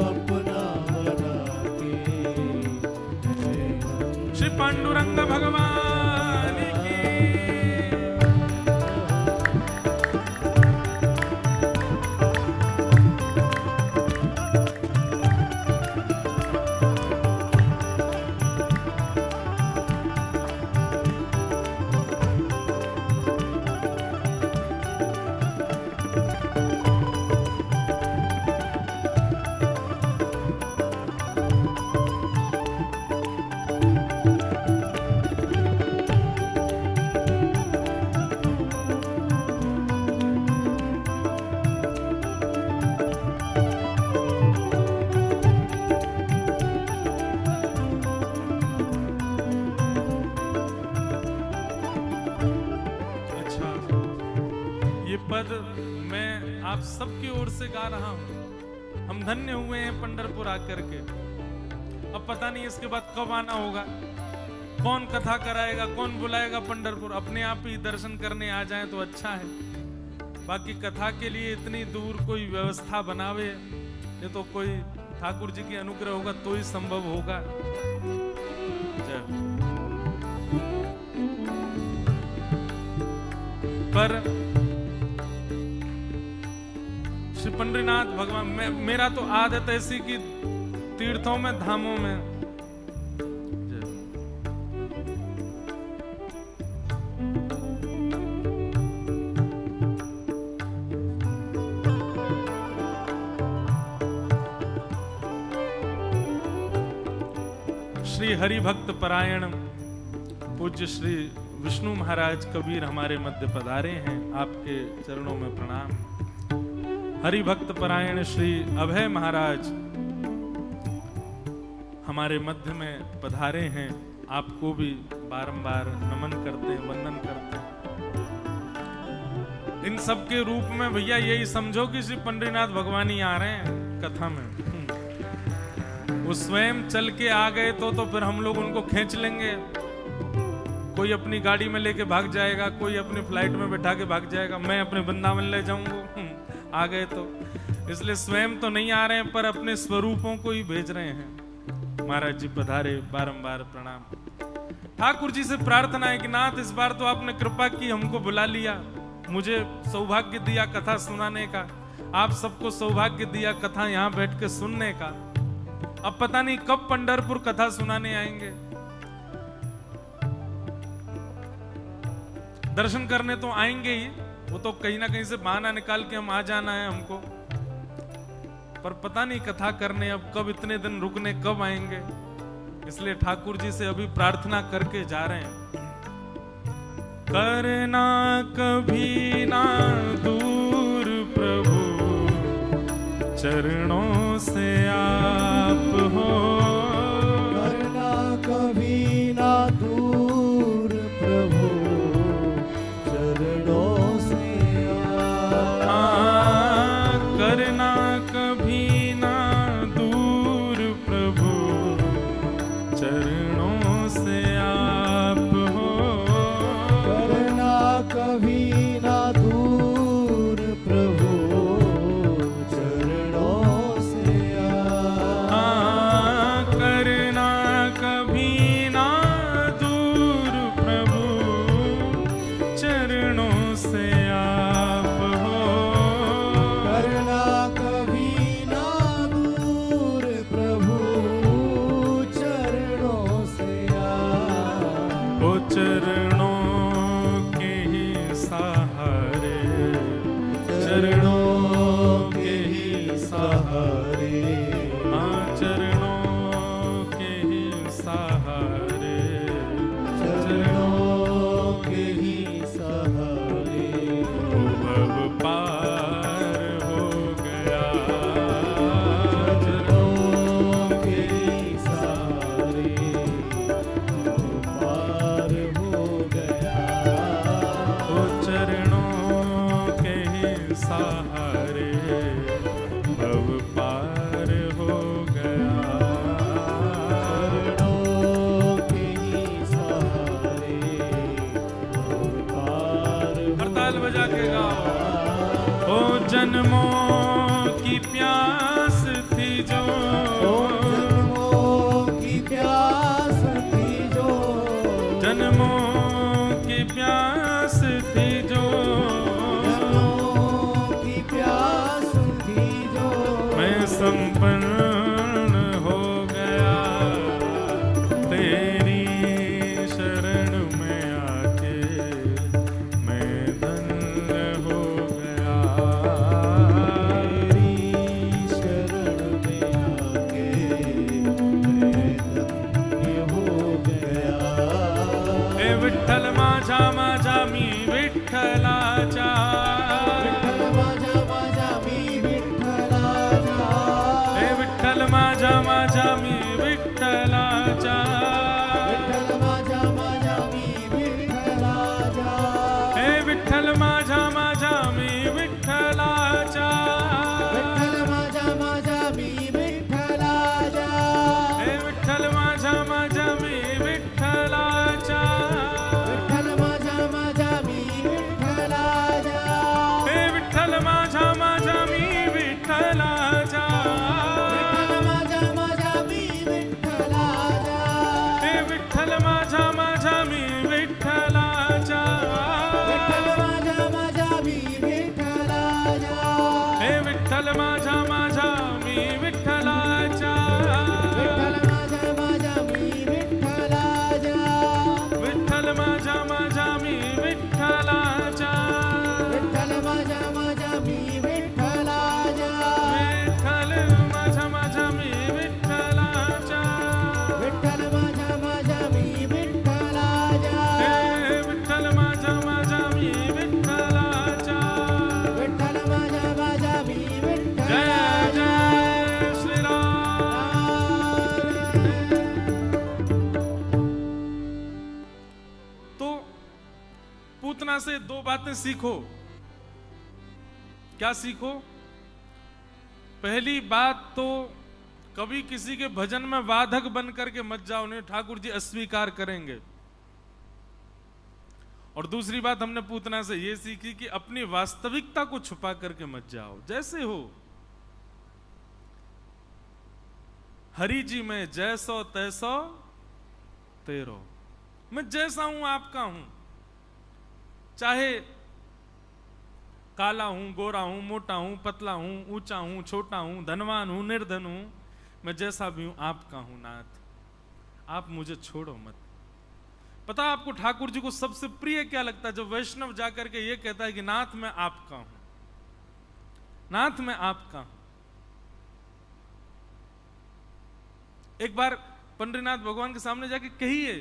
S2: अपना बना के मैं
S1: श्री पांडुरंग भगवान की। अच्छा, ये पद मैं आप सबकी ओर से गा रहा हूं। हम धन्य हुए हैं पंढरपुर आकर के। अब पता नहीं इसके बाद कब आना होगा, कौन कथा कराएगा, कौन बुलाएगा पंढरपुर। अपने आप ही दर्शन करने आ जाएं तो अच्छा है। बाकी कथा के लिए इतनी दूर कोई व्यवस्था बनावे, ये तो कोई ठाकुर जी की अनुग्रह होगा तो ही संभव होगा। जय हो। पर श्री पंडरीनाथ भगवान, मेरा तो आदत ऐसी कि तीर्थों में, धामों में श्री हरि भक्त परायण पूज्य श्री विष्णु महाराज कबीर हमारे मध्य पधारे हैं। आपके चरणों में प्रणाम। हरि भक्त परायण श्री अभय महाराज हमारे मध्य में पधारे हैं। आपको भी बारंबार नमन करते हैं, वंदन करते हैं। इन सब के रूप में भैया यही समझो कि श्री पंडरीनाथ भगवान ही आ रहे हैं कथा में। वो स्वयं चल के आ गए तो फिर हम लोग उनको खींच लेंगे। कोई अपनी गाड़ी में लेके भाग जाएगा, कोई अपनी फ्लाइट में बैठा के भाग जाएगा, मैं अपने वृंदावन ले जाऊंगा। आ गए तो इसलिए स्वयं तो नहीं आ रहे हैं पर अपने स्वरूपों को ही भेज रहे हैं। महाराज जी पधारे, बारंबार प्रणाम। ठाकुर जी से प्रार्थना है कि नाथ इस बार तो आपने कृपा की, हमको बुला लिया, मुझे सौभाग्य दिया कथा सुनाने का, आप सबको सौभाग्य दिया कथा यहां बैठ के सुनने का। अब पता नहीं कब पंढरपुर कथा सुनाने आएंगे। दर्शन करने तो आएंगे ही, वो तो कहीं ना कहीं से बहाना निकाल के हम आ जाना है हमको, पर पता नहीं कथा करने अब कब, इतने दिन रुकने कब आएंगे। इसलिए ठाकुर जी से अभी प्रार्थना करके जा रहे हैं। करना कभी ना दूर प्रभु, चरणों से आप हो।
S2: करना कभी ना दूर प्रभु, चरणों से आप।
S1: करना कभी ना दूर प्रभु, चरणों से आप हो।
S2: करना कभी ना दूर प्रभु, चरणों से आप।
S1: करना कभी ना दूर प्रभु, चरणों से आप हो।
S2: करना कभी ना दूर प्रभु, चरणों से आप।
S1: ओ चरणों के ही सहारे,
S2: चरणों के ही सहारे,
S1: हाँ चरणों के ही सहारे,
S2: चरणों के ही सहारे।
S1: भव पार हो गया।
S2: चरणों के ही सहारे, पार हो गया।
S1: ओ चरणों के ही सहारे, भव पार हो गया।
S2: चरणों के ही सहारे, पार हो
S1: हड़ताल बजा के गाओ। ओ जन्मों की प्यास थी जो,
S2: जन्मों की प्यास थी जो,
S1: जन्मों की प्यास थी जो,
S2: जन्मों की प्यास थी जो,
S1: मैं संपन्न हो गया तेरी शरण में आके, मैं धन्य हो गया।
S2: तेरी शरण में आके मैं धन्य हो गया।
S1: हे विठ्ठल माझा माझा मी विठ्ठलाचा,
S2: विठ्ठल माझा माझा मी विठ्ठलाचा,
S1: हे विठ्ठल माझा माझा मी विठ्ठलाचा,
S2: विठ्ठल माझा माझा मी विठ्ठलाचा,
S1: हे विठ्ठल माझा माझा मी विठ्ठलाचा,
S2: विठ्ठल माझा माझा मी विठ्ठलाचा,
S1: हे विठ्ठल माझा माझा मी विठ्ठलाचा,
S2: विठ्ठल माझा माझा मी विठ्ठलाचा,
S1: हे विठ्ठल माझा माझा मी विठ्ठलाचा,
S2: विठ्ठल माझा माझा मी विठ्ठलाचा,
S1: हे विठ्ठल माझा माझा मी विठ्ठलाचा,
S2: विठ्ठल माझा माझा मी विठ्ठलाचा,
S1: हे विठ्ठल माझा माझा मी विठ्ठलाचा,
S2: विठ्ठल माझा माझा मी विठ्ठलाचा,
S1: विठ्ठल माझा माझा मी विठ्ठलाचा,
S2: विठ्ठल माझा माझा मी विठ्ठलाचा,
S1: विठ्ठल माझा माझा मी विठ्ठलाचा,
S2: विठ्ठल माझा माझा मी विठ्ठलाचा,
S1: हे विठ्ठल माझा माझा मी विठ्ठलाचा,
S2: विठ्ठल माझा माझा मी
S1: जय
S2: विठ्ठलाचा.
S1: जय श्री राम। तो पूतना से दो बातें सीखो। क्या सीखो? पहली बात तो कभी किसी के भजन में वादक बन करके मत जाओ, नहीं ठाकुर जी अस्वीकार करेंगे। और दूसरी बात हमने पूतना से ये सीखी कि अपनी वास्तविकता को छुपा करके मत जाओ। जैसे हो हरि जी में जैसो तैसो तेरो, मैं जैसा हूं आपका हूं, चाहे काला हूं, गोरा हूं, मोटा हूं, पतला हूं, ऊंचा हूं, छोटा हूं, धनवान हूं, निर्धन हूं, मैं जैसा भी हूं आपका हूं नाथ, आप मुझे छोड़ो मत। पता आपको ठाकुर जी को सबसे प्रिय क्या लगता है? जब वैष्णव जाकर के ये कहता है कि नाथ मैं आपका हूं, नाथ मैं आपका हूं। एक बार पंडरीनाथ भगवान के सामने जाके कहिए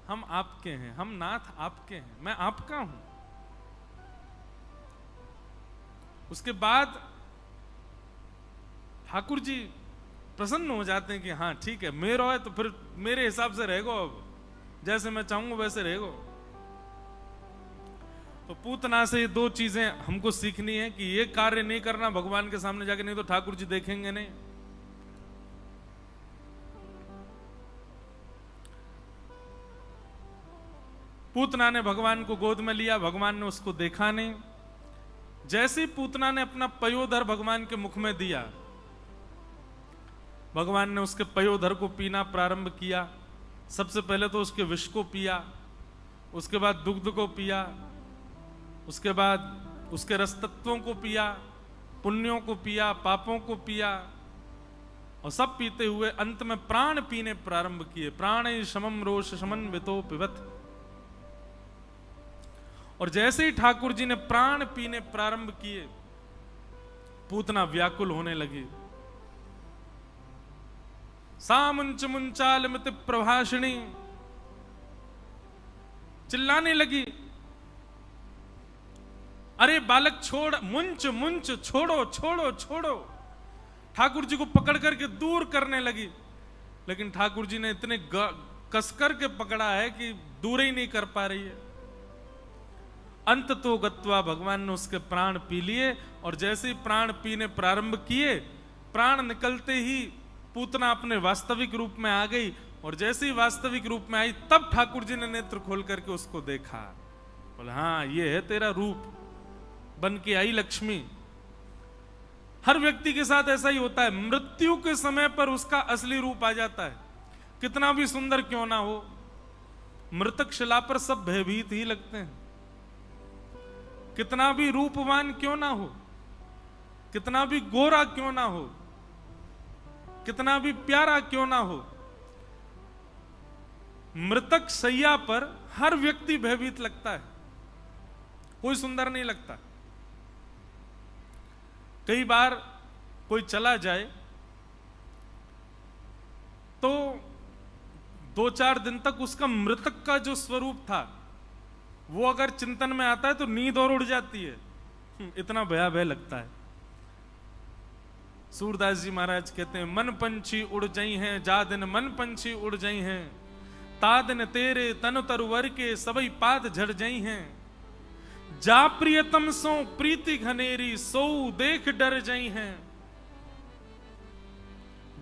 S1: हम आपके हैं, हम नाथ आपके हैं, मैं आपका हूं। उसके बाद ठाकुर जी प्रसन्न हो जाते हैं कि हाँ ठीक है, मेरा है तो फिर मेरे हिसाब से रहेगो, अब जैसे मैं चाहूंगा वैसे रहेगो। तो पूतना से ये दो चीजें हमको सीखनी है कि ये कार्य नहीं करना भगवान के सामने जाके, नहीं तो ठाकुर जी देखेंगे नहीं। पूतना ने भगवान को गोद में लिया, भगवान ने उसको देखा नहीं। जैसे ही पूतना ने अपना पयोधर भगवान के मुख में दिया, भगवान ने उसके पयोधर को पीना प्रारंभ किया। सबसे पहले तो उसके विष को पिया, उसके बाद दुग्ध को पिया, उसके बाद उसके रसतत्वों को पिया, पुण्यों को पिया, पापों को पिया, और सब पीते हुए अंत में प्राण पीने प्रारंभ किए। प्राण शमम रोष शमन वितो पिबत। और जैसे ही ठाकुर जी ने प्राण पीने प्रारंभ किए, पूतना व्याकुल होने लगी। सा मुंच मुंचाल मित प्रभाषिणी, चिल्लाने लगी, अरे बालक छोड़, मुंच मुंच, छोड़ो छोड़ो छोड़ो। ठाकुर जी को पकड़ करके दूर करने लगी, लेकिन ठाकुर जी ने इतने कसकर के पकड़ा है कि दूर ही नहीं कर पा रही है। अंत तो गत्वा भगवान ने उसके प्राण पी लिए, और जैसे ही प्राण पीने प्रारंभ किए, प्राण निकलते ही पूतना अपने वास्तविक रूप में आ गई। और जैसे ही वास्तविक रूप में आई, तब ठाकुर जी ने नेत्र खोल करके उसको देखा। बोले हाँ ये है तेरा रूप, बन के आई लक्ष्मी। हर व्यक्ति के साथ ऐसा ही होता है, मृत्यु के समय पर उसका असली रूप आ जाता है। कितना भी सुंदर क्यों ना हो, मृतक शिला पर सब भयभीत ही लगते हैं। कितना भी रूपवान क्यों ना हो, कितना भी गोरा क्यों ना हो, कितना भी प्यारा क्यों ना हो, मृतक शैया पर हर व्यक्ति भयभीत लगता है, कोई सुंदर नहीं लगता। कई बार कोई चला जाए तो 2-4 दिन तक उसका मृतक का जो स्वरूप था वो अगर चिंतन में आता है तो नींद और उड़ जाती है, इतना भयावह लगता है। सूरदास जी महाराज कहते हैं, मन पंछी उड़ जाई हैं, जा दिन मन पंछी उड़ जाई हैं, ता दिन तेरे तन तरवर के सबई पात झड़ जाई हैं, जा प्रियतम सो प्रीति घनेरी सो देख डर जाई हैं।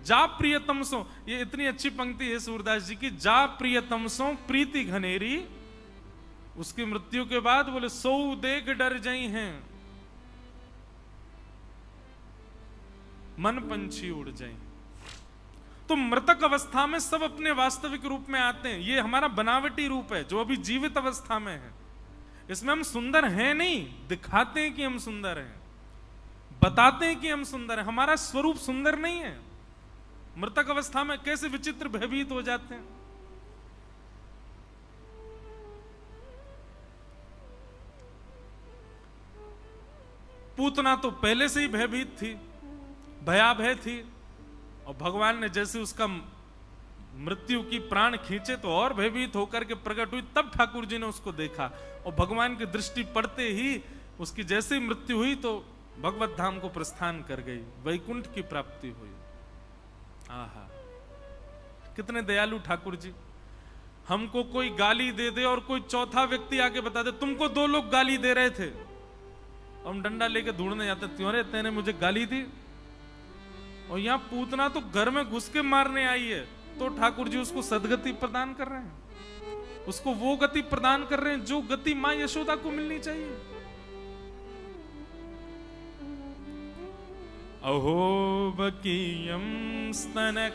S1: जा प्रियतम सो, ये इतनी अच्छी पंक्ति है सूरदास जी की। जा प्रियतम सो प्रीति घनेरी, उसकी मृत्यु के बाद बोले सो देख डर जाई हैं, मन पंछी उड़ जाए। तो मृतक अवस्था में सब अपने वास्तविक रूप में आते हैं। ये हमारा बनावटी रूप है जो अभी जीवित अवस्था में है। इसमें हम सुंदर हैं नहीं, दिखाते हैं कि हम सुंदर हैं, बताते हैं कि हम सुंदर हैं, हमारा स्वरूप सुंदर नहीं है। मृतक अवस्था में कैसे विचित्र भयभीत हो जाते हैं। पूतना तो पहले से ही भयभीत थी, भयाभय थी, और भगवान ने जैसे उसका मृत्यु की प्राण खींचे तो और भयभीत होकर के प्रकट हुई। तब ठाकुर जी ने उसको देखा, और भगवान की दृष्टि पड़ते ही उसकी जैसे ही मृत्यु हुई तो भगवत धाम को प्रस्थान कर गई, वैकुंठ की प्राप्ति हुई। आहा, कितने दयालु ठाकुर जी। हमको कोई गाली दे दे और कोई चौथा व्यक्ति आके बता दे तुमको 2 लोग गाली दे रहे थे, हम डंडा लेके ढूंढने जाते, क्यों रे तेने मुझे गाली दी। और यहां पूतना तो घर में घुस के मारने आई है, तो ठाकुर जी उसको सदगति प्रदान कर रहे हैं, उसको वो गति प्रदान कर रहे हैं जो गति मां यशोदा को मिलनी चाहिए। अहोबकीयं स्तनकालकूटम्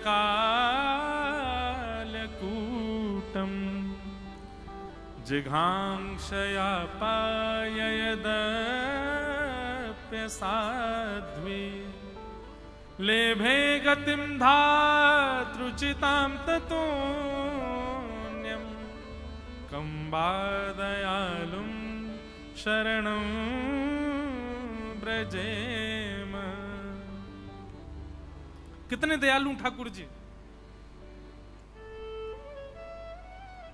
S1: जिघांक्षया पाययदप्यसाध्वी लेभे गतिं धातृचितां ततोऽन्यं कंबादयालुं शरणं ब्रजेम। कितने दयालु ठाकुर जी,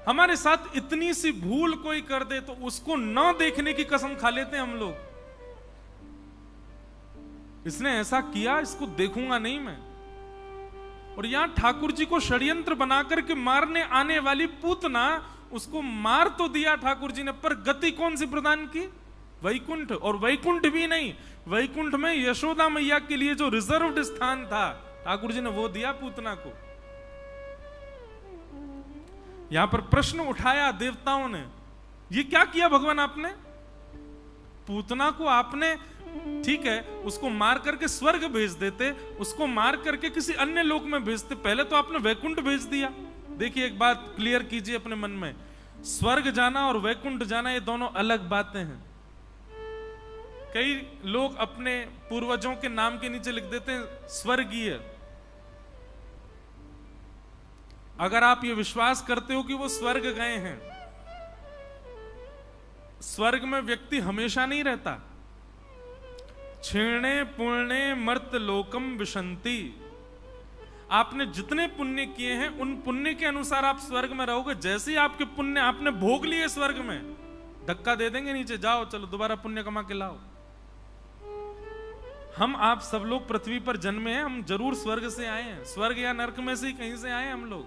S1: हमारे साथ इतनी सी भूल कोई कर दे तो उसको न देखने की कसम खा लेते हैं हम लोग। इसने ऐसा किया, इसको देखूंगा नहीं मैं। और यहां ठाकुर जी को षड्यंत्र बनाकर के मारने आने वाली पूतना, उसको मार तो दिया ठाकुर जी ने, पर गति कौन सी प्रदान की? वैकुंठ। और वैकुंठ भी नहीं, वैकुंठ में यशोदा मैया के लिए जो रिजर्व्ड स्थान था ठाकुर जी ने वो दिया पूतना को। यहां पर प्रश्न उठाया देवताओं ने, ये क्या किया भगवान आपने? पूतना को आपने, ठीक है, उसको मार करके स्वर्ग भेज देते, उसको मार करके किसी अन्य लोक में भेजते, पहले तो आपने वैकुंठ भेज दिया। देखिए एक बात क्लियर कीजिए अपने मन में, स्वर्ग जाना और वैकुंठ जाना ये दोनों अलग बातें हैं। कई लोग अपने पूर्वजों के नाम के नीचे लिख देते हैं स्वर्गीय। अगर आप ये विश्वास करते हो कि वो स्वर्ग गए हैं, स्वर्ग में व्यक्ति हमेशा नहीं रहता। क्षीणे पुण्य मर्त लोकम विशंति, आपने जितने पुण्य किए हैं उन पुण्य के अनुसार आप स्वर्ग में रहोगे। जैसे ही आपके पुण्य आपने भोग लिए स्वर्ग में, धक्का दे देंगे नीचे, जाओ चलो दोबारा पुण्य कमा के लाओ। हम आप सब लोग पृथ्वी पर जन्मे हैं, हम जरूर स्वर्ग से आए हैं, स्वर्ग या नरक में से ही कहीं से आए हैं हम लोग।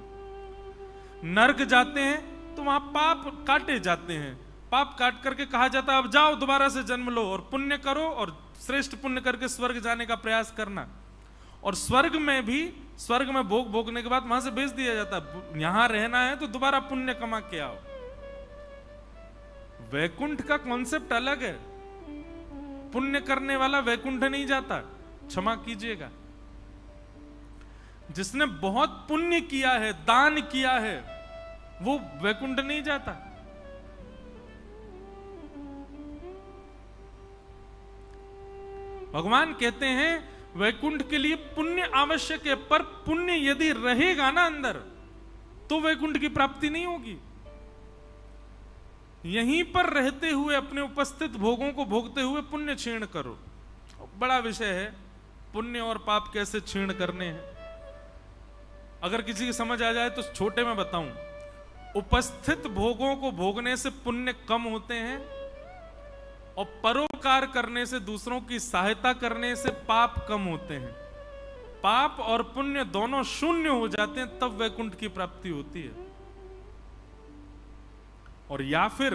S1: नरक जाते हैं तो वहां पाप काटे जाते हैं, पाप काट करके कहा जाता है अब जाओ दोबारा से जन्म लो और पुण्य करो और श्रेष्ठ पुण्य करके स्वर्ग जाने का प्रयास करना। और स्वर्ग में भी, स्वर्ग में भोग भोगने के बाद वहां से भेज दिया जाता है, यहां रहना है तो दोबारा पुण्य कमा के आओ। वैकुंठ का कॉन्सेप्ट अलग है, पुण्य करने वाला वैकुंठ नहीं जाता, क्षमा कीजिएगा। जिसने बहुत पुण्य किया है, दान किया है, वो वैकुंठ नहीं जाता। भगवान कहते हैं वैकुंठ के लिए पुण्य आवश्यक है, पर पुण्य यदि रहेगा ना अंदर तो वैकुंठ की प्राप्ति नहीं होगी। यहीं पर रहते हुए अपने उपस्थित भोगों को भोगते हुए पुण्य क्षीण करो। बड़ा विषय है पुण्य और पाप कैसे क्षीण करने हैं। अगर किसी की समझ आ जाए तो छोटे में बताऊं, उपस्थित भोगों को भोगने से पुण्य कम होते हैं और परोपकार करने से, दूसरों की सहायता करने से पाप कम होते हैं। पाप और पुण्य दोनों शून्य हो जाते हैं, तब वैकुंठ की प्राप्ति होती है। और या फिर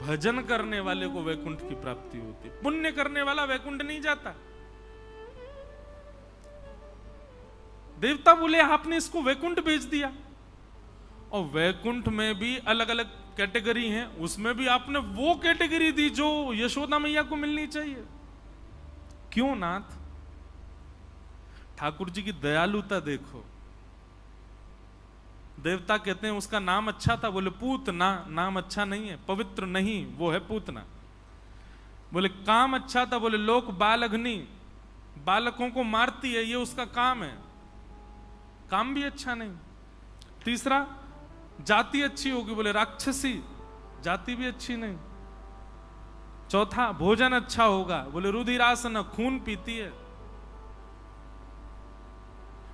S1: भजन करने वाले को वैकुंठ की प्राप्ति होती है, पुण्य करने वाला वैकुंठ नहीं जाता। देवता बोले आपने इसको वैकुंठ भेज दिया, और वैकुंठ में भी अलग अलग कैटेगरी हैं, उसमें भी आपने वो कैटेगरी दी जो यशोदा मैया को मिलनी चाहिए। क्यों नाथ? ठाकुर जी की दयालुता देखो। देवता कहते हैं उसका नाम अच्छा था, बोले पूतना नाम अच्छा नहीं है, पवित्र नहीं, वो है पूतना। बोले काम अच्छा था, बोले लोक बालघनी, बालकों को मारती है, ये उसका काम है, काम भी अच्छा नहीं। तीसरा जाति अच्छी होगी, बोले राक्षसी, जाति भी अच्छी नहीं। चौथा भोजन अच्छा होगा, बोले रुधिरासन, खून पीती है।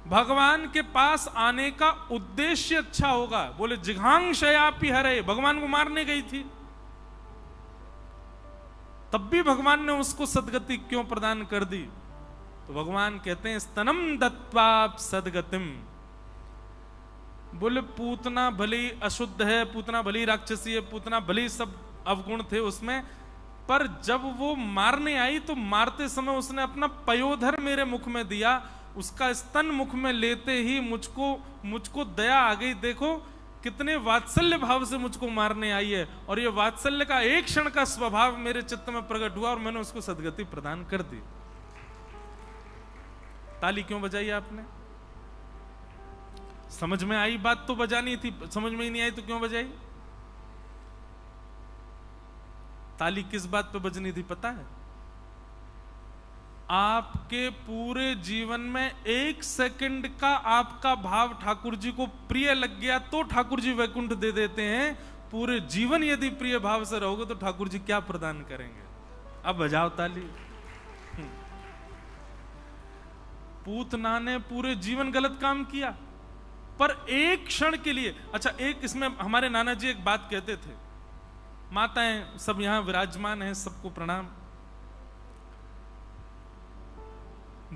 S1: भगवान के पास आने का उद्देश्य अच्छा होगा, बोले जिघांक्षयापि हरे, भगवान को मारने गई थी तब भी भगवान ने उसको सदगति क्यों प्रदान कर दी? तो भगवान कहते हैं स्तनम दत्वाप सदगतिम। बोले पूतना भली अशुद्ध है, पूतना भली राक्षसी है, पूतना भली सब अवगुण थे उसमें, पर जब वो मारने आई तो मारते समय उसने अपना पयोधर मेरे मुख में दिया, उसका स्तन मुख में लेते ही मुझको दया आ गई। देखो कितने वात्सल्य भाव से मुझको मारने आई है, और ये वात्सल्य का एक क्षण का स्वभाव मेरे चित्त में प्रकट हुआ और मैंने उसको सदगति प्रदान कर दी। ताली क्यों बजाई आपने? समझ में आई बात तो बजानी थी, समझ में ही नहीं आई तो क्यों बजाई? ताली किस बात पे बजनी थी पता है? आपके पूरे जीवन में 1 सेकंड का आपका भाव ठाकुर जी को प्रिय लग गया तो ठाकुर जी वैकुंठ दे देते हैं। पूरे जीवन यदि प्रिय भाव से रहोगे तो ठाकुर जी क्या प्रदान करेंगे? अब बजाओ ताली। पूतना ने पूरे जीवन गलत काम किया, पर एक क्षण के लिए। अच्छा, एक इसमें हमारे नाना जी एक बात कहते थे, माताएं सब यहां विराजमान हैं, सबको प्रणाम।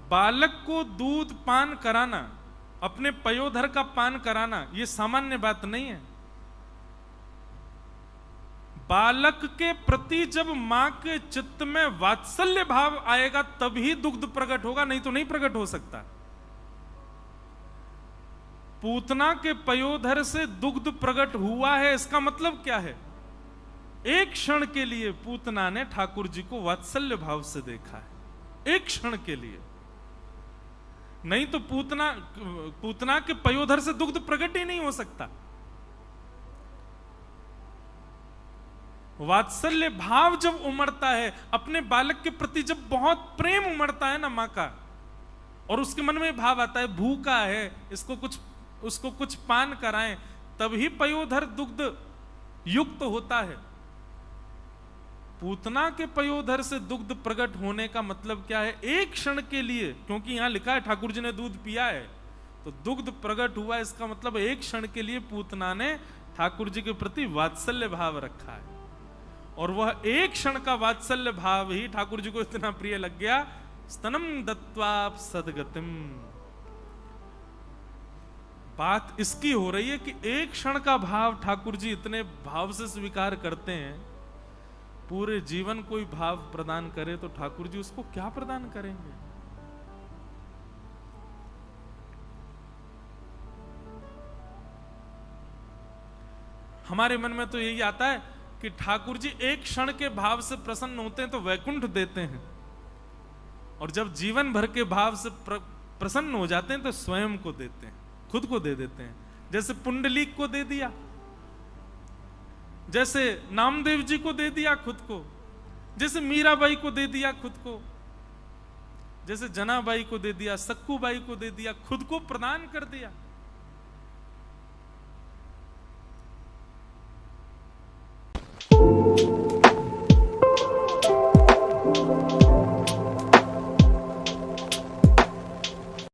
S1: बालक को दूध पान कराना, अपने पयोधर का पान कराना, यह सामान्य बात नहीं है। बालक के प्रति जब मां के चित्त में वात्सल्य भाव आएगा तभी दुग्ध प्रकट होगा, नहीं तो नहीं प्रकट हो सकता। पूतना के पयोधर से दुग्ध प्रकट हुआ है, इसका मतलब क्या है? एक क्षण के लिए पूतना ने ठाकुर जी को वात्सल्य भाव से देखा है, एक क्षण के लिए। नहीं तो पूतना के पयोधर से दुग्ध प्रकट ही नहीं हो सकता। वात्सल्य भाव जब उमड़ता है, अपने बालक के प्रति जब बहुत प्रेम उमड़ता है ना मां का, और उसके मन में भाव आता है भूखा है, उसको कुछ पान कराएं, तभी पयोधर दुग्ध युक्त होता है। पूतना के पयोधर से दुग्ध प्रकट होने का मतलब क्या है? एक क्षण के लिए, क्योंकि यहां लिखा है ठाकुर जी ने दूध पिया है, तो दुग्ध प्रकट हुआ, इसका मतलब एक क्षण के लिए पूतना ने ठाकुर जी के प्रति वात्सल्य भाव रखा है। और वह एक क्षण का वात्सल्य भाव ही ठाकुर जी को इतना प्रिय लग गया, स्तनम दत्वाप सदगतिम। बात इसकी हो रही है कि एक क्षण का भाव ठाकुर जी इतने भाव से स्वीकार करते हैं। पूरे जीवन कोई भाव प्रदान करे तो ठाकुर जी उसको क्या प्रदान करेंगे? हमारे मन में तो यही आता है कि ठाकुर जी एक क्षण के भाव से प्रसन्न होते हैं तो वैकुंठ देते हैं, और जब जीवन भर के भाव से प्रसन्न हो जाते हैं तो स्वयं को देते हैं, खुद को दे देते हैं। जैसे पुंडलीक को दे दिया, जैसे नामदेव जी को दे दिया खुद को, जैसे मीराबाई को दे दिया खुद को, जैसे जनाबाई को दे दिया, सक्कूबाई को दे दिया, खुद को प्रदान कर दिया।